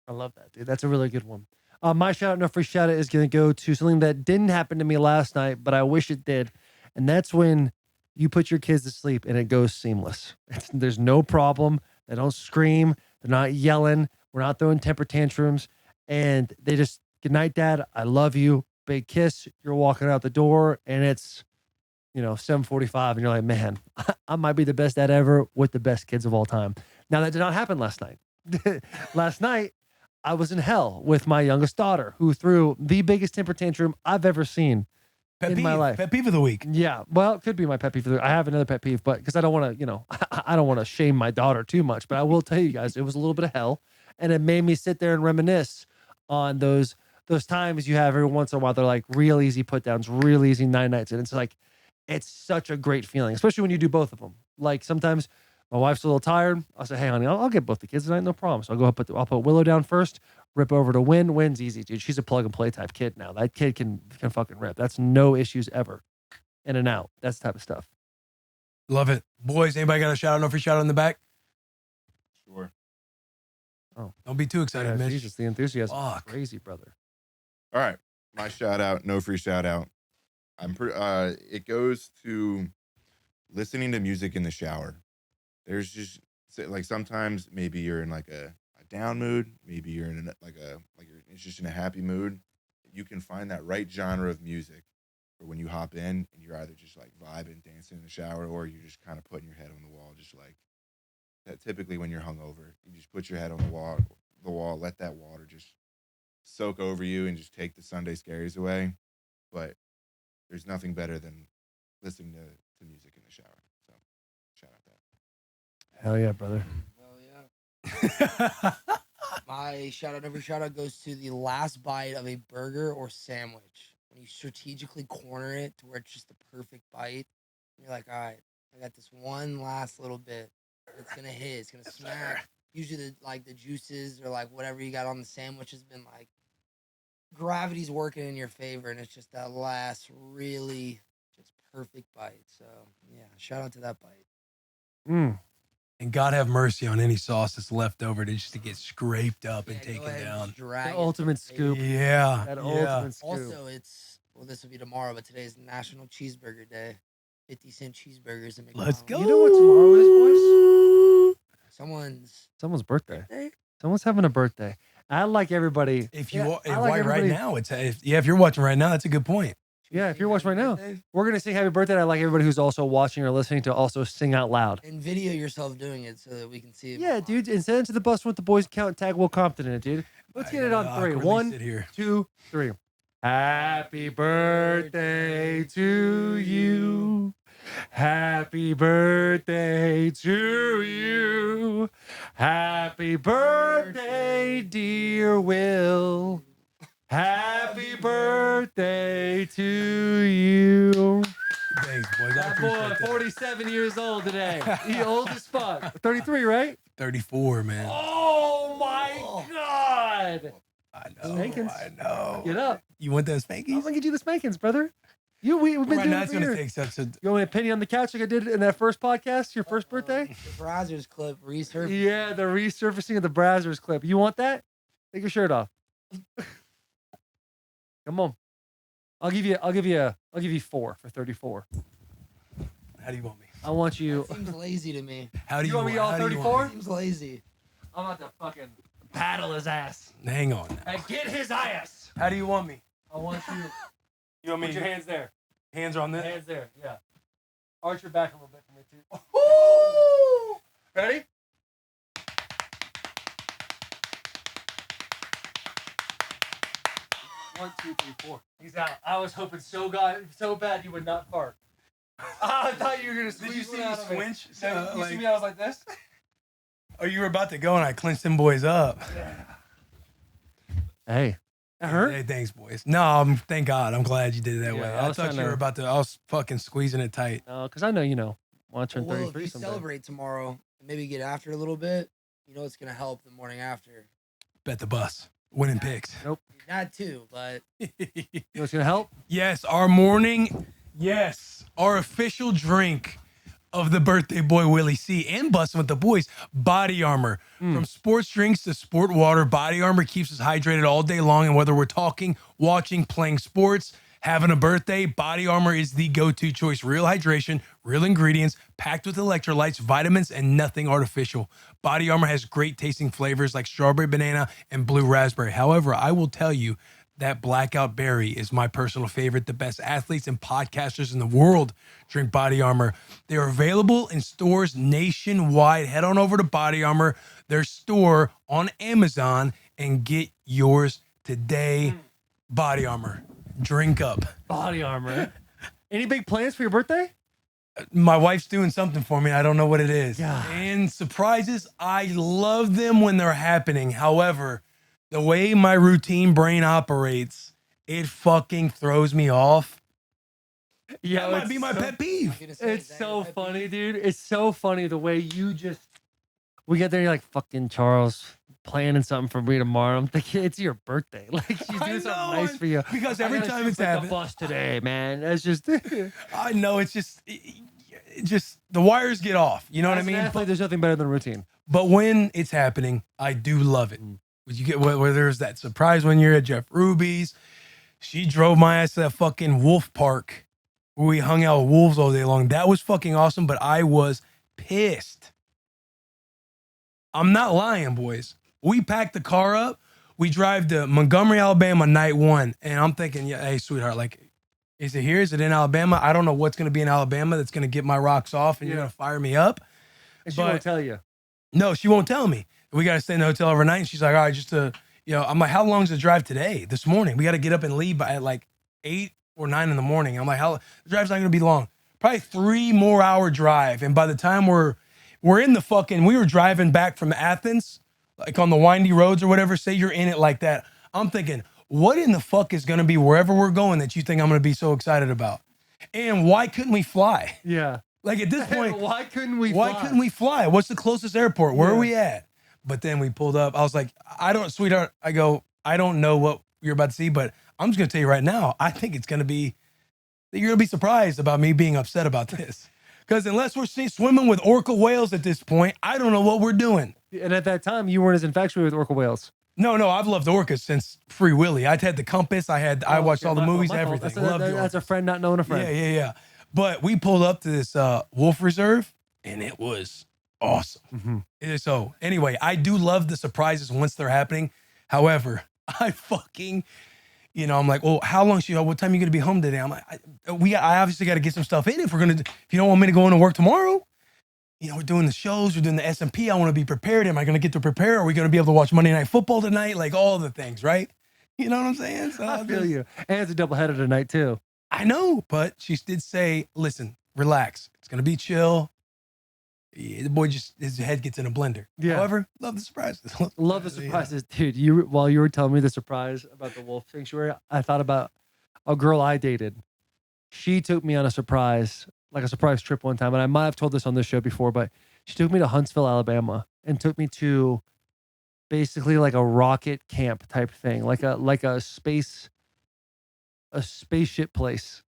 I love that, dude. That's a really good one. My shout out, no free shout out, is going to go to something that didn't happen to me last night, but I wish it did. And that's when you put your kids to sleep and it goes seamless. There's no problem. They don't scream. They're not yelling. We're not throwing temper tantrums. And they just, good night, Dad. I love you. Big kiss. You're walking out the door and it's, 7:45. And you're like, man, I might be the best dad ever with the best kids of all time. Now, that did not happen last night. Last night, I was in hell with my youngest daughter who threw the biggest temper tantrum I've ever seen in my life. Pet peeve of the week. Yeah, well, it could be my pet peeve. I have another pet peeve, but because I don't want to, I don't want to shame my daughter too much. But I will tell you guys, it was a little bit of hell, and it made me sit there and reminisce on those times you have every once in a while. They're like real easy put downs, real easy 9 nights, and it's like it's such a great feeling, especially when you do both of them. Like sometimes my wife's a little tired. I'll say, hey, honey, I'll get both the kids tonight, no problem. So I'll go up, I'll put Willow down first. Rip over to Win. Win's easy, dude. She's a plug and play type kid now. That kid can fucking rip. That's no issues ever. In and out. That's the type of stuff. Love it. Boys, anybody got a shout out, no free shout out in the back? Sure. Don't be too excited, Yeah, Mitch. Jesus, the enthusiasm. Fuck. Crazy, brother. All right. My shout out, no free shout out. It goes to listening to music in the shower. There's just like sometimes maybe you're in like a down mood, maybe you're in you're just in a happy mood. You can find that right genre of music for when you hop in and you're either just like vibing, dancing in the shower, or you're just kind of putting your head on the wall, just like that. Typically when you're hungover, you just put your head on the wall, let that water just soak over you and just take the Sunday scaries away. but there's nothing better than listening to music in the shower. So shout out that. Hell yeah, brother. Oh yeah. My every shout out goes to the last bite of a burger or sandwich. When you strategically corner it to where it's just the perfect bite, you're like, all right, I got this one last little bit. It's gonna hit. It's gonna smack. Usually, the juices or like whatever you got on the sandwich has been like gravity's working in your favor, and it's just that last really just perfect bite. So yeah, shout out to that bite. Mm. And God have mercy on any sauce that's left over to get scraped up and Yeah, go taken ahead and down. just drag The it ultimate to the scoop. plate. Yeah. That yeah. ultimate scoop. Also, this will be tomorrow, but today is National Cheeseburger Day. 50-cent cheeseburgers at McDonald's. Let's go. You know what tomorrow is, boys? Someone's birthday. Someone's having a birthday. I like everybody. If Yeah, you I like right everybody- now, if you're watching right now, that's a good point. Yeah, if you're watching right now. We're going to sing happy birthday. I like everybody who's also watching or listening to also sing out loud. And video yourself doing it so that we can see it. Yeah, dude. And send it to the Bussin with the Boys account. Tag Will Compton in it, dude. Let's get it on three. Awkwardly 1, sit here. 2, 3. Happy birthday to you. Happy birthday to you. Happy birthday, dear Will. Happy birthday to you. Thanks, boys. I That boy, appreciate that. 47 years old today. He old as fuck. 33, right? 34, man. Oh my God. I know. Spankings. I know. Get up. You want those I'm spankies? gonna get you the spankings, brother. We've been Right doing now, it it's for going to years. take such a. You want me to pin you on the couch like I did in that first podcast, your first birthday? The Brazzers clip resurfaced. Yeah, the resurfacing of the Brazzers clip. You want that? Take your shirt off. Come on. I'll give you 4 for 34. How do you want me? I want you. That seems lazy to me. How do You you want me all how do you 34? want Seems lazy. I'm about to fucking paddle his ass. me? Hang on. Now. And get his ass. How do you want me? I want you. You want me Put to your hands there. hands are on this? Hands there. Yeah. Arch your back a little bit for me too. Ready? One, two, three, four. He's out. I was hoping so bad you would not fart. I thought you were gonna Did you squeeze see one me out of me. swinch? So, you see me? I was like this. Oh, you were about to go and I clenched them boys up. Hey, that hurt. Hey, thanks, boys. No, thank God. I'm glad you did it that Yeah, way. I I was thought trying you were to- about to. I was fucking squeezing it tight. No, because I know want to turn Well, if 33 you someday. celebrate tomorrow and maybe get after a little bit, you know it's gonna help the morning after. Bet the bus. Winning picks. That too, but You know what's gonna help? Yes, our official drink of the birthday boy Willie C and Bussin with the Boys, Body Armor. From sports drinks to sport water, Body Armor keeps us hydrated all day long. And whether we're talking, watching, playing sports, having a birthday, Body Armor is the go-to choice. Real hydration, real ingredients, packed with electrolytes, vitamins, and nothing artificial. Body Armor has great tasting flavors like strawberry banana and blue raspberry. However, I will tell you that Blackout Berry is my personal favorite. The best athletes and podcasters in the world drink Body Armor. They're available in stores nationwide. Head on over to Body Armor, their store on Amazon, and get yours today. Body Armor. Drink up. Body Armor. Any big plans for your birthday? My wife's doing something for me. I don't know what it is. God. And surprises, I love them when they're happening. However, the way my routine brain operates, it fucking throws me off. Yeah, That might be my pet peeve. I'm gonna say, It's is that so your pet funny, peeve? dude. It's so funny the way you just. We get there, you're like, fucking Charles, planning something for me tomorrow. I'm thinking, it's your birthday. Like, she's I doing something know, nice for you. because I every gotta time shoot it's the happened, bus today, man. That's just. I know it's just, it just the wires get off. You know what I As an mean? athlete, there's nothing better than routine. But when it's happening, I do love it. You get where there's that surprise when you're at Jeff Ruby's. She drove my ass to that fucking wolf park where we hung out with wolves all day long. That was fucking awesome, but I was pissed. I'm not lying, boys. We packed the car up. We drive to Montgomery, Alabama, night one. And I'm thinking, yeah, hey, sweetheart, like, is it here? Is it in Alabama? I don't know what's going to be in Alabama that's going to get my rocks off and you're going to fire me up. And she But- won't tell you. No, she won't tell me. We got to stay in the hotel overnight. And she's like, all right, I'm like, how long's the drive today, this morning? We got to get up and leave by like 8 or 9 in the morning. I'm like, how the drive's not gonna be long. Probably 3 more hour drive. And by the time we're in the fucking, we were driving back from Athens, like on the windy roads or whatever, say you're in it like that. I'm thinking, what in the fuck is gonna be wherever we're going that you think I'm gonna be so excited about? And why couldn't we fly? Yeah. Like at this point, Why couldn't we why fly? couldn't we fly? What's the closest airport? Where are Yeah. we at? But then we pulled up. I was like, sweetheart, I go, I don't know what you're about to see, but I'm just gonna tell you right now, I think it's gonna be, you're gonna be surprised about me being upset about this. Because unless we're swimming with orca whales at this point, I don't know what we're doing. And at that time, you weren't as infatuated with orca whales. No, I've loved orcas since Free Willy. I'd had the compass. I watched all the movies, My fault. everything. That's a friend not knowing a friend. Yeah. But we pulled up to this wolf reserve, and it was awesome. So anyway, I do love the surprises once they're happening. However, I fucking, I'm like, well, how long what time are you going to be home today? I'm like, I obviously got to get some stuff in if you don't want me to go into work tomorrow. We're doing the shows, we're doing the S&P. I want to be prepared. Am I going to get to prepare? Are we going to be able to watch Monday Night Football tonight? Like all the things, right? You know what I'm saying? So I feel you. And it's a doubleheader tonight too. I know, but she did say, listen, relax. It's going to be chill. Yeah, the boy his head gets in a blender. Yeah. However, love the surprises. Love the surprises. Dude, while you were telling me the surprise about the wolf sanctuary, I thought about a girl I dated. She took me on a surprise trip one time. And I might have told this on this show before, but she took me to Huntsville, Alabama, and took me to basically like a rocket camp type thing, like a spaceship place.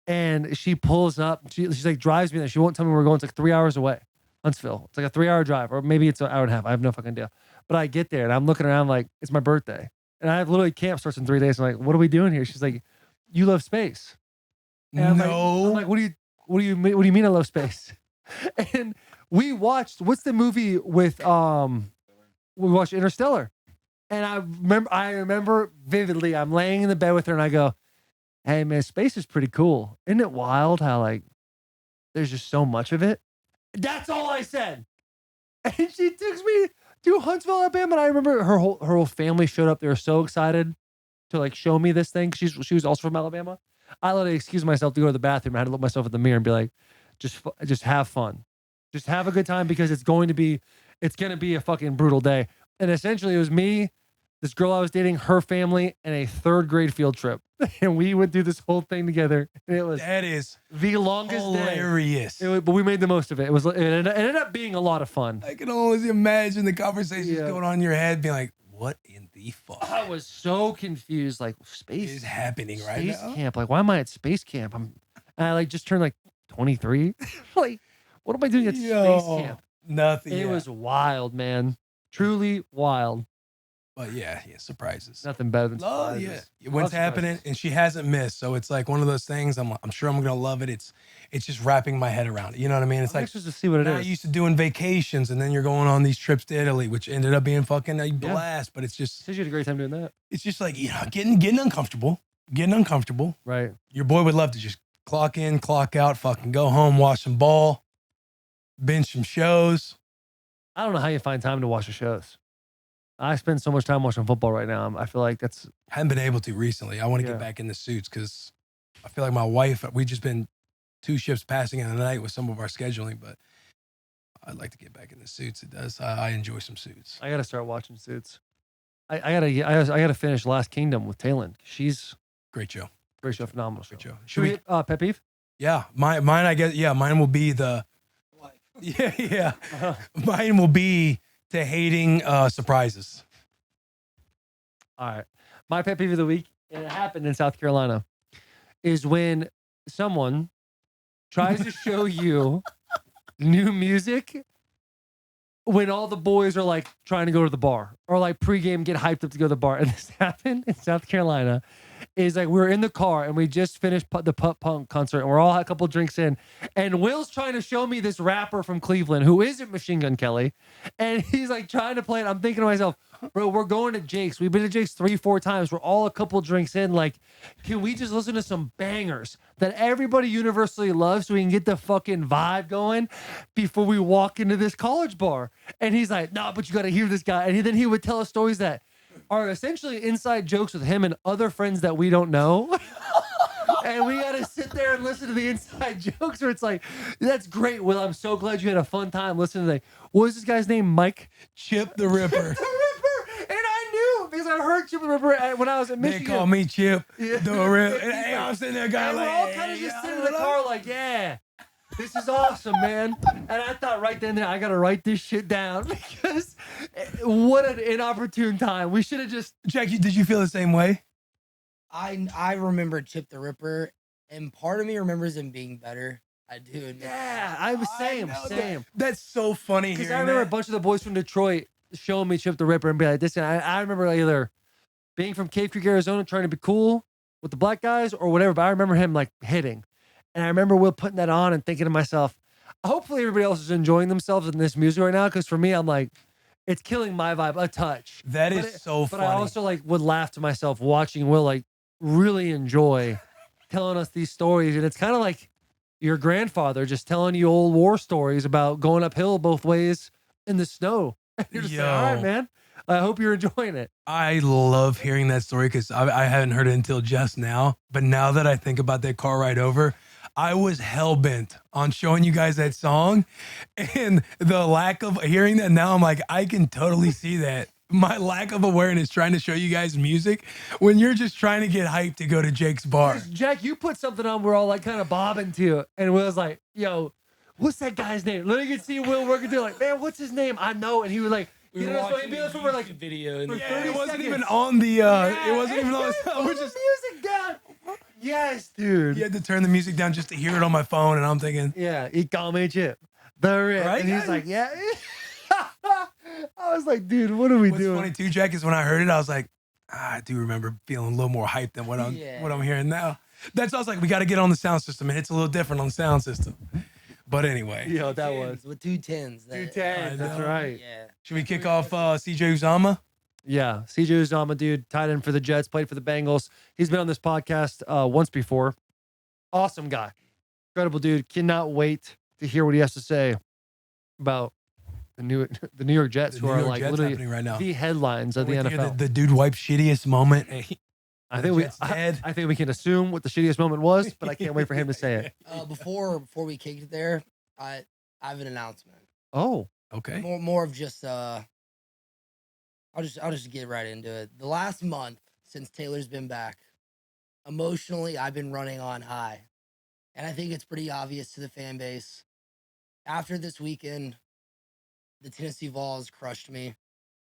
And she pulls up, she's like drives me there. She won't tell me where we're going. It's like 3 hours away. Huntsville. It's like a 3 hour drive, or maybe it's an hour and a half. I have no fucking idea. But I get there and I'm looking around like it's my birthday. And I have literally camp starts in 3 days. I'm like, what are we doing here? She's like, you love space. And I'm like, what do you mean I love space? And we watched, what's the movie with we watched Interstellar. And I remember vividly, I'm laying in the bed with her and I go, hey man, space is pretty cool. Isn't it wild how like there's just so much of it? That's all I said. And she takes me to Huntsville, Alabama. And I remember her whole family showed up. They were so excited to like show me this thing. She was also from Alabama. I literally excused myself to go to the bathroom. I had to look myself at the mirror and be like, just have fun. Just have a good time because it's going to be a fucking brutal day. And essentially it was me, this girl I was dating, her family, and a 3rd grade field trip. And we went through this whole thing together. And that is the longest hilarious. day. But we made the most of it. It ended up being a lot of fun. I can always imagine the conversations going on in your head, being like, what in the fuck? I was so confused. Like, space is happening right now? Space camp. Like, why am I at space camp? And I like just turned like 23. Like, what am I doing at space camp? Nothing. It was wild, man. Truly wild. But yeah, surprises. Nothing better than surprises. Yeah. What's happening, and she hasn't missed. So it's like one of those things. I'm sure I'm gonna love it. It's just wrapping my head around it. You know what I mean? It's like just to see what it is. I used to doing vacations, and then you're going on these trips to Italy, which ended up being fucking a blast. But it's just you had a great time doing that. It's just like getting uncomfortable. Right. Your boy would love to just clock in, clock out, fucking go home, watch some ball, binge some shows. I don't know how you find time to watch the shows. I spend so much time watching football right now. I feel like I haven't been able to recently. I want to get back in the suits because I feel like my wife, we've just been 2 shifts passing in the night with some of our scheduling, but I'd like to get back in the suits. It does. I enjoy some suits. I got to start watching suits. I gotta finish Last Kingdom with Talon. She's great show. Great show. Phenomenal show. Great show. Should we hit pet peeve? Yeah. Mine, I guess, mine will be the, yeah. Mine will be to hating surprises. All right. My pet peeve of the week, and it happened in South Carolina, is when someone tries to show you new music when all the boys are like trying to go to the bar or like pregame get hyped up to go to the bar. And this happened in South Carolina. Is like we were in the car and we just finished the Putt Punk concert and we're all a couple drinks in. And Will's trying to show me this rapper from Cleveland who isn't Machine Gun Kelly. And he's like trying to play it. I'm thinking to myself, bro, we're going to Jake's. We've been to Jake's 3-4 times. We're all a couple drinks in. Like, can we just listen to some bangers that everybody universally loves so we can get the fucking vibe going before we walk into this college bar? And he's like, nah, but you got to hear this guy. And then he would tell us stories that are essentially inside jokes with him and other friends that we don't know. And we got to sit there and listen to the inside jokes where it's like, that's great, Will. I'm so glad you had a fun time listening to that. What was this guy's name? Mike? Chip the Ripper. The Ripper. And I knew because I heard Chip the Ripper when I was in They Michigan. call me Chip the Ripper. And hey, I'm sitting there, guy, And like, we're all kind of just sitting in the car like, yeah, this is awesome, man. And I thought right then and there, I got to write this shit down because what an inopportune time. We should have just. Jack, did you feel the same way? I remember Chip the Ripper, and part of me remembers him being better. I do. Yeah, I was same. That's so funny Because hearing I remember that. a bunch of the boys from Detroit showing me Chip the Ripper and be like, this. And I remember either being from Cave Creek, Arizona, trying to be cool with the black guys or whatever. But I remember him like hitting. And I remember Will putting that on and thinking to myself, hopefully everybody else is enjoying themselves in this music right now. Because for me, I'm like, it's killing my vibe a touch. That is so But funny. I also like would laugh to myself watching Will like really enjoy telling us these stories. And it's kind of like your grandfather just telling you old war stories about going uphill both ways in the snow. And you're just like, all right, Yo. man. I hope you're enjoying it. I love hearing that story because I hadn't heard it until just now. But now that I think about that car ride over, I was hell-bent on showing you guys that song. And the lack of hearing that now, I'm like, I can totally see that. My lack of awareness trying to show you guys music when you're just trying to get hyped to go to Jake's bar. Jack, you put something on, we're all like kind of bobbing to it. And Will's like, yo, what's that guy's name? Let me see Will working through like, man, what's his name? I know. And he was like, We you were know, so watching he'd be the like, for like YouTube video and for Yeah, 30 it wasn't seconds. even on the, it wasn't even on the Pull we're the just, music down. Yes, dude. you had to turn the music down just to hear it on my phone. And I'm thinking, Yeah, he called me Chip. The Rip. Right, And he's guys? like, yeah. I was like, dude, what are we what's doing? funny too, Jack, is when I heard it, I was like, I do remember feeling a little more hyped than what I'm hearing now. That's why I was like, we got to get on the sound system. And it's a little different on the sound system. But anyway, Yo, that was with 210s. 210. That's know. right. Yeah. should we kick off CJ Uzomah? Yeah, CJ Uzomah, dude, tight end for the Jets, played for the Bengals. He's been on this podcast once before. Awesome guy. Incredible dude. Cannot wait to hear what he has to say about the New York Jets, The who New are York like Jets literally happening right now. the headlines of the Wait to hear NFL. The dude wiped shittiest moment. I think Jets dead. I think we can assume what the shittiest moment was, but I can't wait for him to say it. Before we kick it there, I have an announcement. Oh, Okay. More of just I'll just get right into it. The last month since Taylor's been back, emotionally I've been running on high. And I think it's pretty obvious to the fan base. After this weekend, the Tennessee Vols crushed me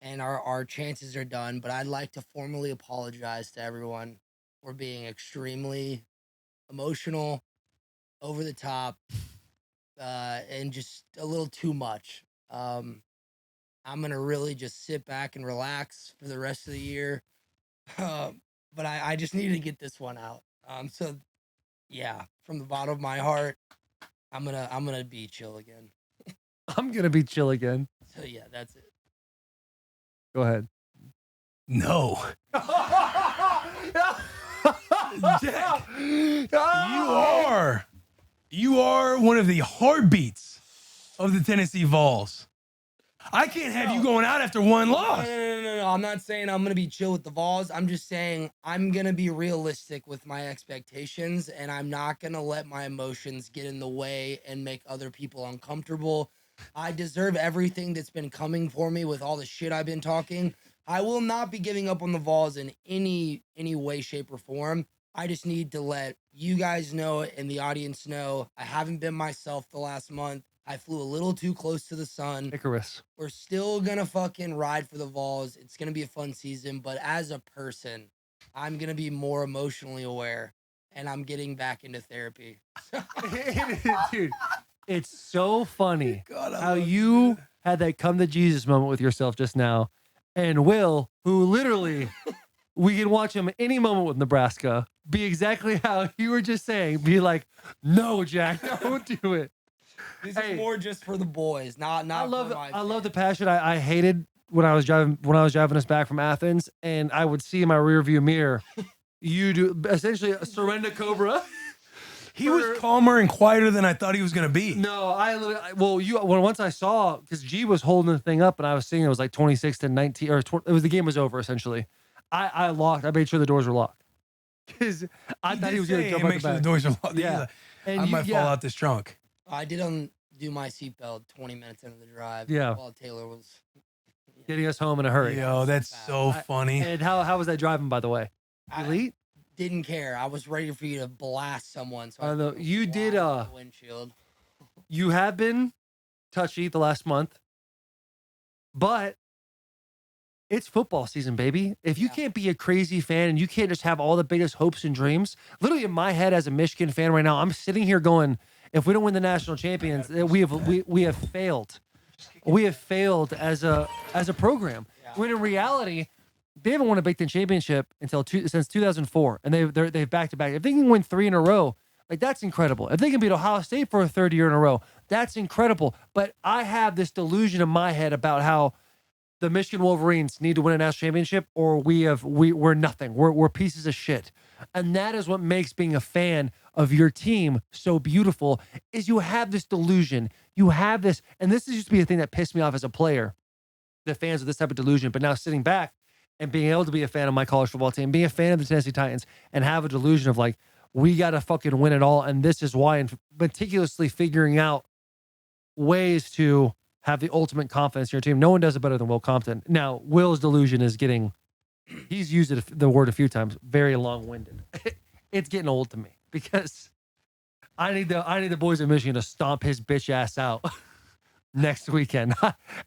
and our chances are done, but I'd like to formally apologize to everyone for being extremely emotional, over the top, and just a little too much. I'm gonna really just sit back and relax for the rest of the year. But I just needed to get this one out. So yeah, from the bottom of my heart, I'm gonna be chill again. I'm going to be chill again. So yeah, that's it. Go ahead. No. Jack, you are one of the heartbeats of the Tennessee Vols. I can't have you going out after one loss. No. I'm not saying I'm gonna be chill with the Vols. I'm just saying I'm gonna be realistic with my expectations, and I'm not gonna let my emotions get in the way and make other people uncomfortable. I deserve everything that's been coming for me with all the shit I've been talking. I will not be giving up on the Vols in any way, shape, or form. I just need to let you guys know and the audience know I haven't been myself the last month. I flew a little too close to the sun. Icarus. We're still gonna fucking ride for the Vols. It's gonna be a fun season, but as a person, I'm gonna be more emotionally aware, and I'm getting back into therapy. Dude, it's so funny God, I how love you had that come to Jesus moment with yourself just now. And Will, who literally, we can watch him at any moment with Nebraska, be exactly how you were just saying. Be like, no, Jack, don't do it. This Hey. is more just for the boys, not. I love for my I love the fans. passion. I hated when I was driving us back from Athens, and I would see in my rearview mirror, you do essentially a surrender cobra. He was calmer and quieter than I thought he was going to be. No, once I saw, because G was holding the thing up and I was seeing it was like 26-19, or it was the game was over essentially. I locked. I made sure the doors were locked. because I thought he was going to jump out make the sure the back. doors are locked. Yeah. And I might fall out this trunk. I didn't do my seatbelt 20 minutes into the drive. Yeah. While Taylor was Getting us home in a hurry. Yo, that's so funny. And how was that driving, by the way? Elite? Didn't care. I was ready for you to blast someone. So I know. You did, the windshield. You have been touchy the last month, but it's football season, baby. If you can't be a crazy fan and you can't just have all the biggest hopes and dreams, literally in my head as a Michigan fan right now, I'm sitting here going, if we don't win the national champions, we have failed. We have failed as a program. When in reality, they haven't won a Big Ten championship since 2004, and they've back to back. If they can win 3 in a row, like that's incredible. If they can beat Ohio State for a third year in a row, that's incredible. But I have this delusion in my head about how the Michigan Wolverines need to win a national championship, or we're nothing. We're pieces of shit, and that is what makes being a fan of your team so beautiful. Is you have this delusion, you have this, and this used to be a thing that pissed me off as a player. The fans of this type of delusion, but now sitting back and being able to be a fan of my college football team, being a fan of the Tennessee Titans, and have a delusion of like, we got to fucking win it all. And this is why, and meticulously figuring out ways to have the ultimate confidence in your team. No one does it better than Will Compton. Now, Will's delusion is he's used the word a few times, very long-winded. It's getting old to me because I need the boys of Michigan to stomp his bitch ass out next weekend.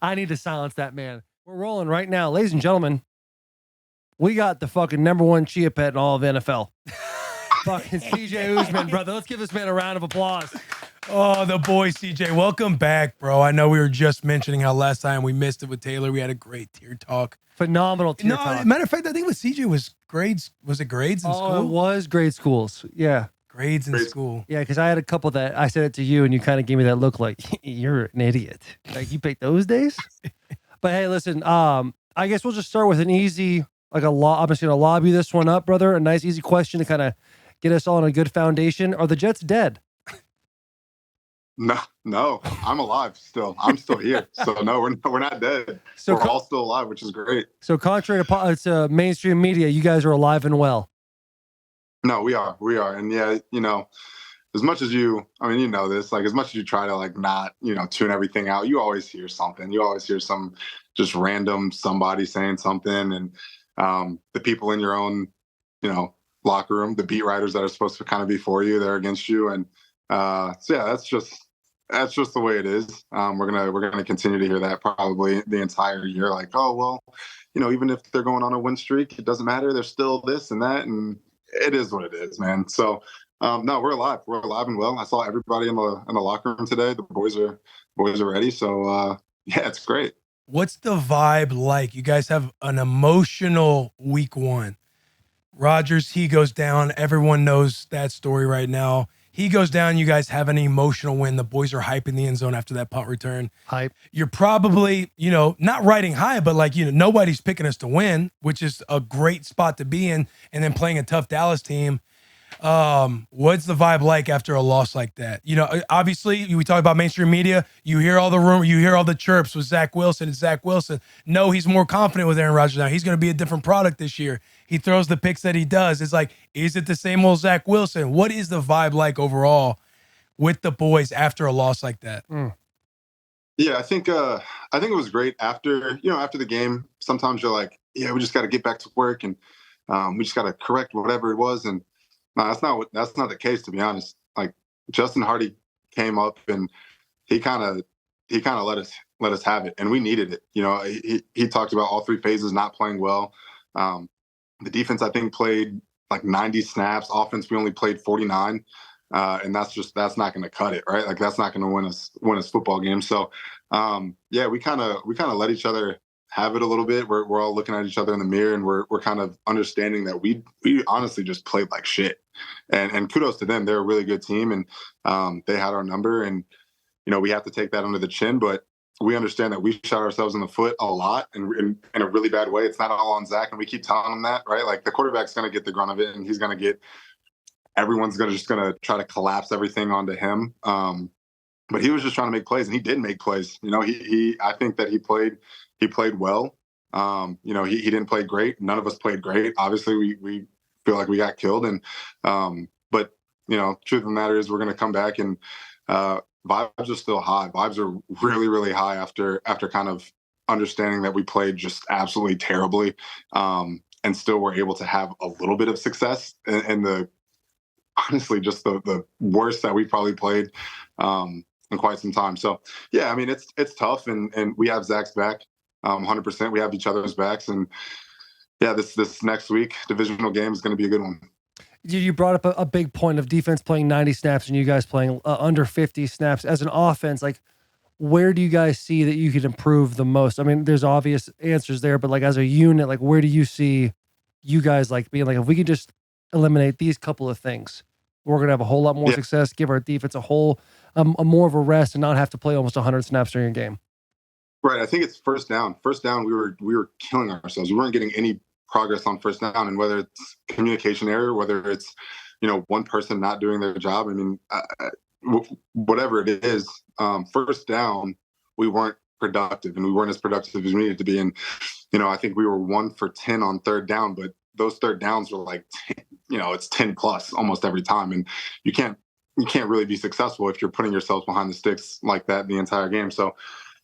I need to silence that man. We're rolling right now. Ladies and gentlemen, we got the fucking number one chia pet in all of NFL. Fucking CJ Uzomah, brother. Let's give this man a round of applause. Oh, the boy, CJ. Welcome back, bro. I know we were just mentioning how last time we missed it with Taylor. We had a great tier talk. Phenomenal tier talk. Matter of fact, I think with CJ was grades. Was it grades in school? Oh, it was grade schools. Yeah. Grades in school. Yeah, because I had a couple that I said it to you, and you kind of gave me that look like, you're an idiot. Like, you picked those days? But hey, listen, I guess we'll just start with an easy, I'm just going to lob you this one up, brother. A nice, easy question to kind of get us all on a good foundation. Are the Jets dead? No, I'm alive still. I'm still here. So no, we're not dead. So we're all still alive, which is great. So contrary to mainstream media, you guys are alive and well. No, we are. And yeah, as much as you know this, like as much as you try to like not, tune everything out, you always hear something. You always hear some just random somebody saying something. And the people in your own, locker room, the beat writers that are supposed to kind of be for you, they're against you. And so yeah, that's just the way it is. We're gonna continue to hear that probably the entire year. Like, oh well, even if they're going on a win streak, it doesn't matter. They're still this and that, and it is what it is, man. So no, we're alive. We're alive and well. I saw everybody in the locker room today. The boys are ready. So yeah, it's great. What's the vibe like? You guys have an emotional week one. Rodgers, he goes down. Everyone knows that story right now. He goes down. You guys have an emotional win. The boys are hyping the end zone after that punt return. Hype. You're probably, not riding high, but like, nobody's picking us to win, which is a great spot to be in. And then playing a tough Dallas team. What's the vibe like after a loss like that? Obviously we talk about mainstream media. You hear all the rumor, you hear all the chirps with Zach Wilson. It's Zach Wilson. No, he's more confident with Aaron Rodgers now. He's going to be a different product this year. He throws the picks that he does. It's like, is it the same old Zach Wilson? What is the vibe like overall with the boys after a loss like that? Yeah, I think it was great after the game. Sometimes you're like, yeah, we just got to get back to work and we just got to correct whatever it was. And no, that's not the case, to be honest. Like Justin Hardy came up and he kind of let us have it, and we needed it. He talked about all three phases not playing well. The defense, I think, played like 90 snaps. Offense, we only played 49, and that's not going to cut it, right? Like that's not going to win us football games. So yeah, we kind of let each other have it a little bit. We're all looking at each other in the mirror, and we're kind of understanding that we honestly just played like shit. And kudos to them. They're a really good team, and they had our number, and we have to take that under the chin, but we understand that we shot ourselves in the foot a lot and in a really bad way. It's not all on Zach, and we keep telling him that, right? Like the quarterback's going to get the grunt of it, and everyone's going to try to collapse everything onto him. But he was just trying to make plays, and he did make plays. I think that he played well. He didn't play great. None of us played great. Obviously we feel like we got killed. And but truth of the matter is we're going to come back, and vibes are still high. Vibes are really, really high after kind of understanding that we played just absolutely terribly, and still were able to have a little bit of success in the honestly just the worst that we've probably played in quite some time. So yeah, I mean it's tough, and we have Zach's back 100%. We have each other's backs, and yeah, this next week divisional game is going to be a good one. You brought up a big point of defense playing 90 snaps and you guys playing under 50 snaps. As an offense, like, where do you guys see that you could improve the most? I mean, there's obvious answers there, but like as a unit, like where do you see you guys like being like, if we could just eliminate these couple of things, we're going to have a whole lot more success, give our defense a more of a rest and not have to play almost 100 snaps during a game. Right. I think it's first down. First down, we were killing ourselves. We weren't getting any progress on first down, and whether it's communication error, whether it's one person not doing their job, I mean, whatever it is, first down we weren't productive, and we weren't as productive as we needed to be. And I think we were 1 for 10 on third down, but those third downs were like 10, it's 10 plus almost every time, and you can't really be successful if you're putting yourself behind the sticks like that the entire game. So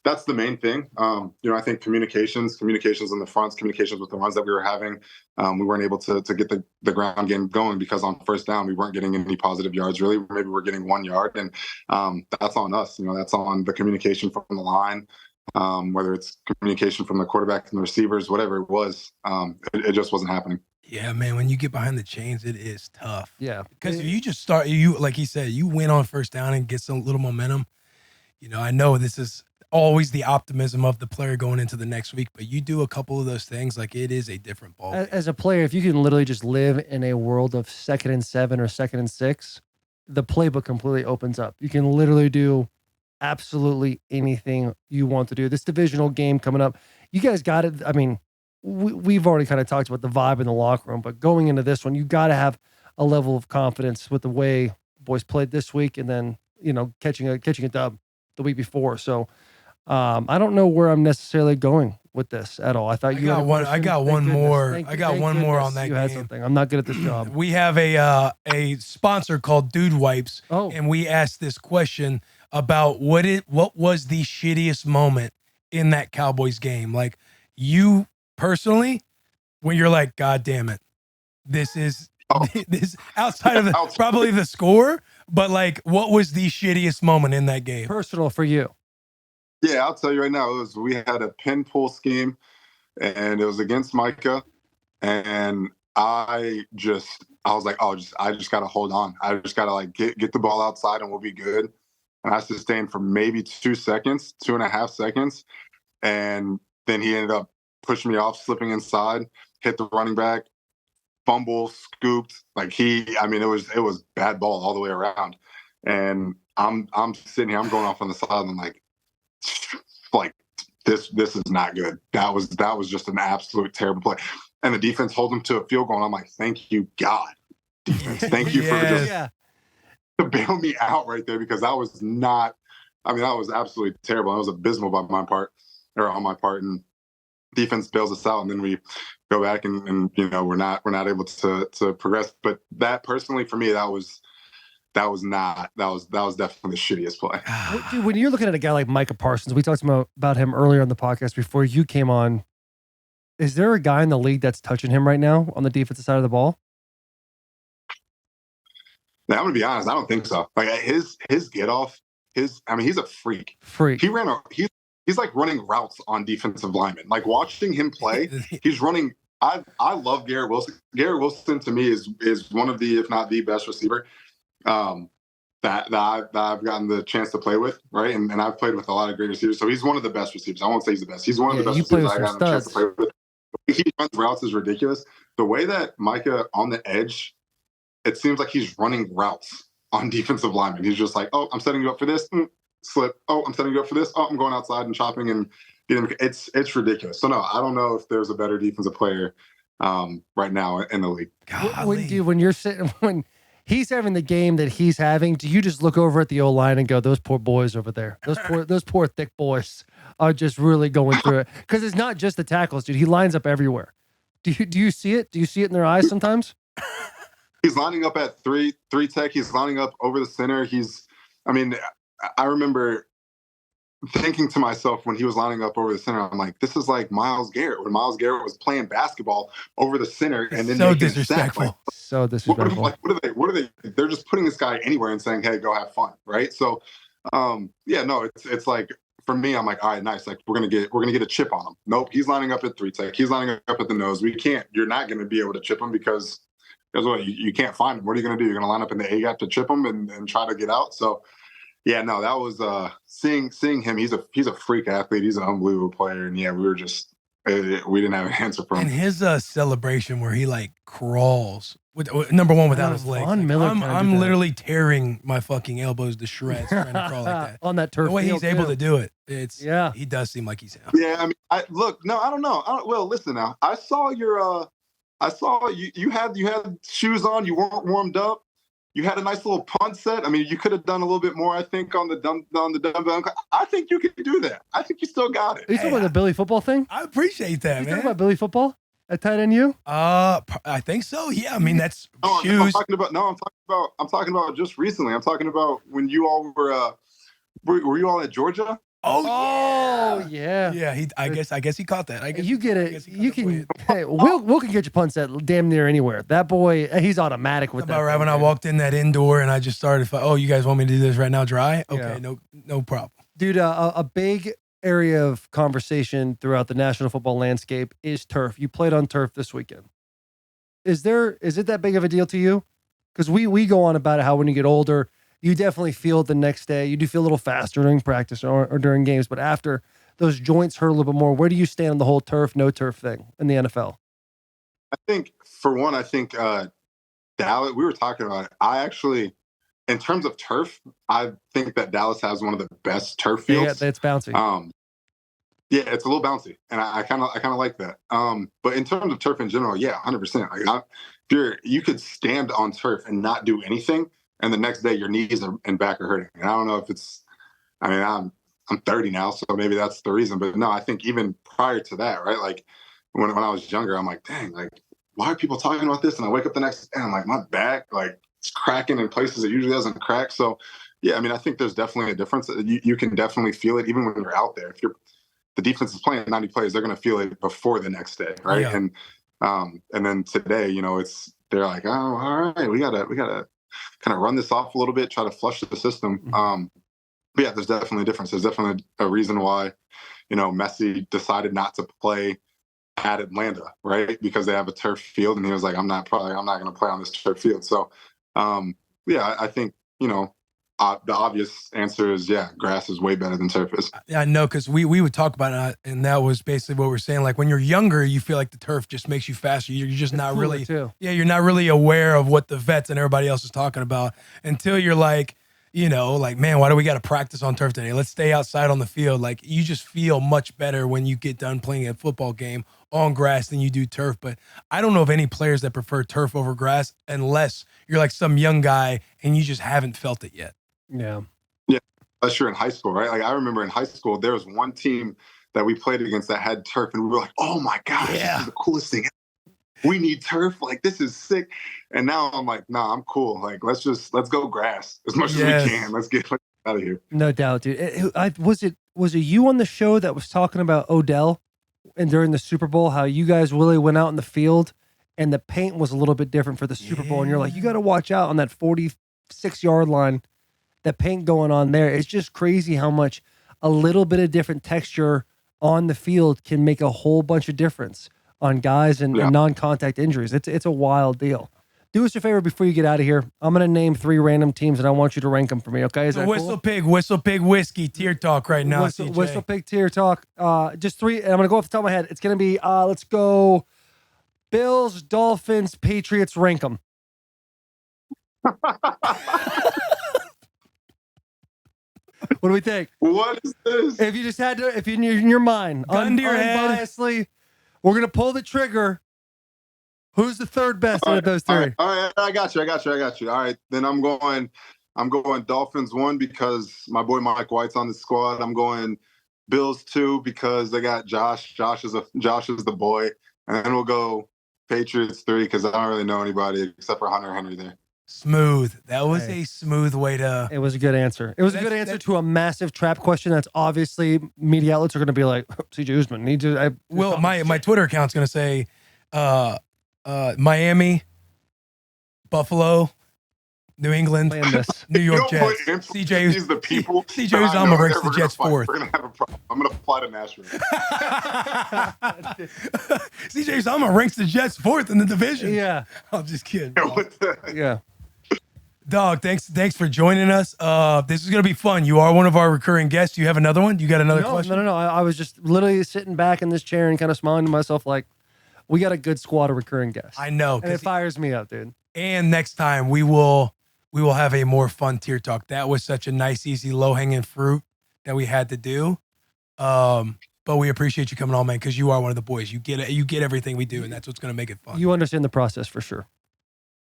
that's the main thing. I think communications in the fronts, communications with the runs that we were having. We weren't able to get the ground game going because on first down, we weren't getting any positive yards really. Maybe we're getting 1 yard, and that's on us. That's on the communication from the line, whether it's communication from the quarterback and the receivers, whatever it was. It just wasn't happening. Yeah, man, when you get behind the chains, it is tough. Yeah. Because if you just start, like he said, you win on first down and get some little momentum. I know this is always the optimism of the player going into the next week, but you do a couple of those things, like it is a different ball. As a player, if you can literally just live in a world of 2nd and 7 or 2nd and 6, the playbook completely opens up. You can literally do absolutely anything you want to do. This divisional game coming up, you guys got it. I mean, we've already kind of talked about the vibe in the locker room, but going into this one, you got to have a level of confidence with the way boys played this week, and then catching a dub the week before. So I don't know where I'm necessarily going with this at all. I thought you got one. I got one more. I got one more on that game. Had something. I'm not good at this job. We have a sponsor called Dude Wipes, Oh. and we asked this question about what was the shittiest moment in that Cowboys game. Like you personally, when you're like, God damn it, this is this outside of probably the score, but like, what was the shittiest moment in that game? Personal for you. Yeah, I'll tell you right now. We had a pin pull scheme, and it was against Micah, and I was like, I just gotta hold on. I just gotta like get the ball outside, and we'll be good. And I sustained for maybe 2.5 seconds, and then he ended up pushing me off, slipping inside, hit the running back, fumble, scooped. Like it was bad ball all the way around, and I'm sitting here, I'm going off on the side, and I'm like this is not good. That was just an absolute terrible play. And the defense holds them to a field goal. And I'm like, thank you, God. Defense. Thank you for just to bail me out right there, because that was not, that was absolutely terrible. That was abysmal on my part. And defense bails us out, and then we go back and we're not able to progress. But that personally for me, that was definitely the shittiest play. Dude, when you're looking at a guy like Micah Parsons, we talked about him earlier on the podcast before you came on. Is there a guy in the league that's touching him right now on the defensive side of the ball? Now, I'm gonna be honest, I don't think so. Like his get off, he's a freak. He's like running routes on defensive linemen. Like watching him play, he's running. I love Garrett Wilson. Garrett Wilson to me is one of the, if not the best receiver that I've gotten the chance to play with, right? And I've played with a lot of great receivers. So he's one of the best receivers. I won't say he's the best. He's one of the best receivers I've gotten the chance to play with. The way he runs routes is ridiculous. The way that Micah on the edge, it seems like he's running routes on defensive linemen. He's just like, oh, I'm setting you up for this, slip. Oh, I'm setting you up for this. Oh, I'm going outside and chopping and getting. It's ridiculous. So no, I don't know if there's a better defensive player right now in the league. When he's having the game that he's having, do you just look over at the O-line and go, those poor boys over there, those poor thick boys are just really going through it? Because it's not just the tackles, dude. He lines up everywhere. Do you see it? Do you see it in their eyes sometimes? He's lining up at three tech. He's lining up over the center. I remember thinking to myself when he was lining up over the center, I'm like, this is like Myles Garrett when Myles Garrett was playing basketball over the center and then so making disrespectful. a sack. So disrespectful. What are they? They're just putting this guy anywhere and saying, hey, go have fun, right? So, it's like for me, I'm like, all right, nice. Like we're gonna get a chip on him. Nope, he's lining up at three tech. He's lining up at the nose. You're not gonna be able to chip him because guess what? You can't find him. What are you gonna do? You're gonna line up in the A gap to chip him and try to get out. So. Yeah, no, that was seeing him. He's a freak athlete. He's an unbelievable player, and yeah, we didn't have an answer for him. And his celebration where he like crawls number one without his legs. Von Miller I'm literally tearing my fucking elbows to shreds trying to crawl like that on that turf. The way he's able to do it, he does seem like he's him. Yeah, I mean, I don't know. Well, listen now. I saw you had shoes on. You weren't warmed up. You had a nice little punt set. I mean, you could have done a little bit more, I think, on the dumbbell. I think you could do that. I think you still got it. Are you talking about the Billy football thing? I appreciate that, man. You talking about Billy football at tight end U? I think so. Yeah, I mean that's shoes. I'm talking about just recently. I'm talking about when you all were you all at Georgia? Oh yeah. Yeah, I guess he caught that. I guess you get it. You can. Hey, Will can get your punts at damn near anywhere. That boy, he's automatic with that. About right when I walked in that indoor and I just started. Oh, you guys want me to do this right now? Dry? Okay, Yeah. no problem. Dude, a big area of conversation throughout the national football landscape is turf. You played on turf this weekend. Is it that big of a deal to you? Because we go on about it, how when you get older, you definitely feel it the next day. You do feel a little faster during practice or during games, but after those joints hurt a little bit more. Where do you stand on the whole turf, no turf thing in the NFL? I think, for one, Dallas, we were talking about it. I actually, in terms of turf, I think that Dallas has one of the best turf fields. Yeah, it's bouncy. Yeah, it's a little bouncy, and I kind of like that. But in terms of turf in general, yeah, 100%. Like, you could stand on turf and not do anything, and the next day your knees and back are hurting. And I don't know if it's, I mean, I'm 30 now, so maybe that's the reason. But no, I think even prior to that, right? Like when I was younger, I'm like, dang, like why are people talking about this? And I wake up the next day, and I'm like, my back, like it's cracking in places it usually doesn't crack. So yeah, I mean, I think there's definitely a difference. You can definitely feel it even when you're out there. If the defense is playing 90 plays, they're going to feel it before the next day, right? Yeah. And then today, they're like, oh, all right, we gotta kind of run this off a little bit, try to flush the system. But yeah, there's definitely a difference. There's definitely a reason why, Messi decided not to play at Atlanta, right? Because they have a turf field, and he was like, I'm not going to play on this turf field. So, yeah, I think, the obvious answer is, yeah, grass is way better than turf is. Yeah, I know, because we would talk about it, and that was basically what we're saying. Like when you're younger, you feel like the turf just makes you faster. You're just not really, you're not really aware of what the vets and everybody else is talking about until you're like, like, man, why do we got to practice on turf today? Let's stay outside on the field. Like you just feel much better when you get done playing a football game on grass than you do turf. But I don't know of any players that prefer turf over grass unless you're like some young guy and you just haven't felt it yet. Yeah. Yeah. Unless you're in high school, right? Like I remember in high school, there was one team that we played against that had turf, and we were like, oh my gosh, This is the coolest thing. We need turf. Like, this is sick. And now I'm like, nah, I'm cool. Like, let's go grass as much as we can. Let's get out of here. No doubt, dude. Was it you on the show that was talking about Odell and during the Super Bowl, how you guys really went out in the field and the paint was a little bit different for the Super Bowl. And you're like, you got to watch out on that 46-yard line, that paint going on there. It's just crazy how much a little bit of different texture on the field can make a whole bunch of difference on guys and non-contact injuries. It's a wild deal. Do us a favor before you get out of here. I'm going to name 3 random teams, and I want you to rank them for me, okay? Is that Whistle cool? Pig, Whiskey, Tier Talk right now, Whistle Pig, Tier Talk. Just 3, and I'm going to go off the top of my head. It's going to be, let's go Bills, Dolphins, Patriots, rank them. What do we think? What is this? If you just had to, if you in your mind, gun to your head, unbiasedly, we're going to pull the trigger. Who's the third best out of those 3? All right, I got you. All right, then I'm going Dolphins 1 because my boy Mike White's on the squad. I'm going Bills 2 because they got Josh. Josh is the boy, and then we'll go Patriots 3 because I don't really know anybody except for Hunter Henry there. Smooth. That was Hey. a smooth way to. It was a good answer. It was a good answer to a massive trap question. That's obviously media outlets are going to be like, CJ Usman needs to. Well, my Twitter account's going to say Miami, Buffalo, New England, Playing this. New York You don't Jets. put CJ these the people. CJ that I Uzomah know ranks that the we're Jets gonna fight. fourth. We're gonna have a problem. I'm gonna fly to Nashville. CJ Uzomah ranks the Jets fourth in the division. Yeah. I'm just kidding. Yeah. Dog, thanks for joining us. This is gonna be fun. You are one of our recurring guests. You have another one? You got another question? No. I was just literally sitting back in this chair and kind of smiling to myself like, we got a good squad of recurring guests. I know. And it fires me up, dude. And next time we will have a more fun tier talk. That was such a nice, easy, low hanging fruit that we had to do. But we appreciate you coming on, man, because you are one of the boys. You get it. You get everything we do, and that's what's going to make it fun. You understand the process for sure.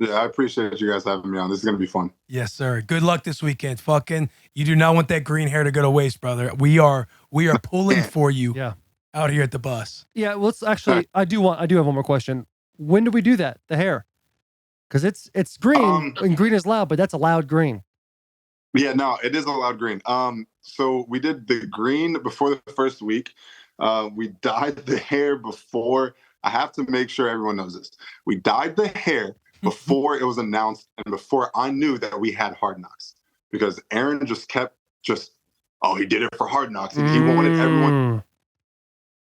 Yeah, I appreciate you guys having me on. This is gonna be fun. Yes, sir. Good luck this weekend. Fucking, you do not want that green hair to go to waste, brother. We are pulling for you. Yeah. Out here at the bus. Yeah. Well, let's actually. I do have one more question. When do we do that? The hair, because it's green and green is loud, but that's a loud green. Yeah, no, it is a loud green. So we did the green before the first week. We dyed the hair before. I have to make sure everyone knows this. We dyed the hair before it was announced and before I knew that we had Hard Knocks, because Aaron just kept he did it for Hard Knocks. He wanted everyone.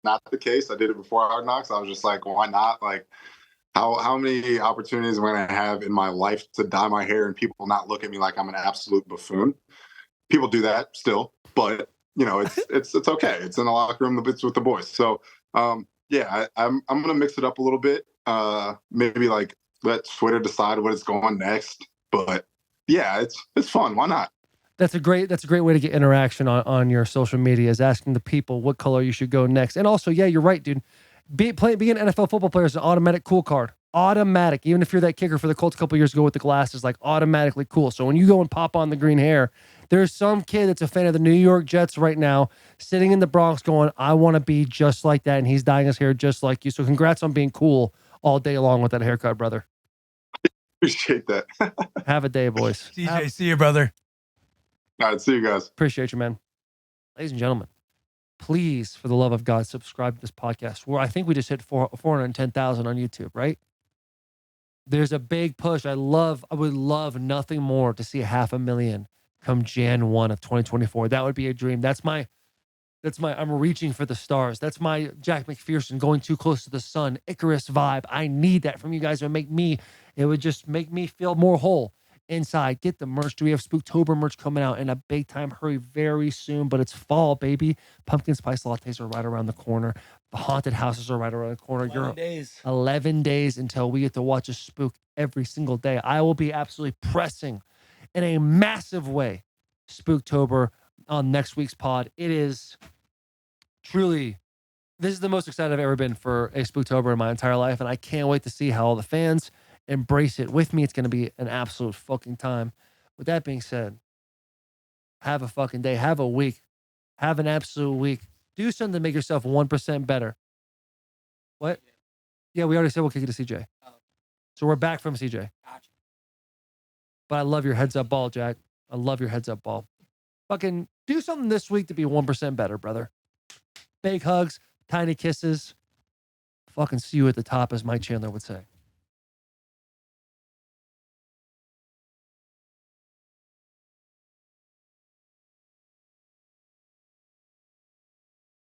Not the case. I did it before Hard Knocks. I was just like, why not? Like, how many opportunities am I going to have in my life to dye my hair and people not look at me like I'm an absolute buffoon? People do that still, but it's okay. It's in the locker room, it's with the boys. So yeah, I'm going to mix it up a little bit. Maybe like let Twitter decide what it's going next. But yeah, it's fun. Why not? That's a great way to get interaction on your social media, is asking the people what color you should go next. And also, yeah, you're right, dude. Being an NFL football player is an automatic cool card. Automatic. Even if you're that kicker for the Colts a couple years ago with the glasses, like automatically cool. So when you go and pop on the green hair, there's some kid that's a fan of the New York Jets right now sitting in the Bronx going, I want to be just like that. And he's dyeing his hair just like you. So congrats on being cool all day long with that haircut, brother. Appreciate that. Have a day, boys. CJ, see you, brother. All right, see you guys. Appreciate you, man. Ladies and gentlemen, please, for the love of God, subscribe to this podcast. Where I think we just hit 410,000 on YouTube, right? There's a big push. I would love nothing more to see 500,000 come Jan 1 of 2024. That would be a dream. That's my, I'm reaching for the stars. That's my Jack McPherson going too close to the sun, Icarus vibe. I need that from you guys. It would just make me feel more whole inside. Get the merch. Do we have Spooktober merch coming out in a big time hurry very soon? But it's fall, baby. Pumpkin spice lattes are right around the corner. The haunted houses are right around the corner. 11 days until we get to watch a spook every single day. I will be absolutely pressing in a massive way Spooktober on next week's pod. It is truly, this is the most excited I've ever been for a Spooktober in my entire life, and I can't wait to see how all the fans embrace it with me. It's going to be an absolute fucking time. With that being said, have a fucking day. Have a week. Have an absolute week. Do something to make yourself 1% better. What? Yeah, we already said we'll kick it to CJ. So we're back from CJ. Gotcha. But I love your heads up ball, Jack. I love your heads up ball. Fucking do something this week to be 1% better, brother. Big hugs, tiny kisses. Fucking see you at the top, as Mike Chandler would say.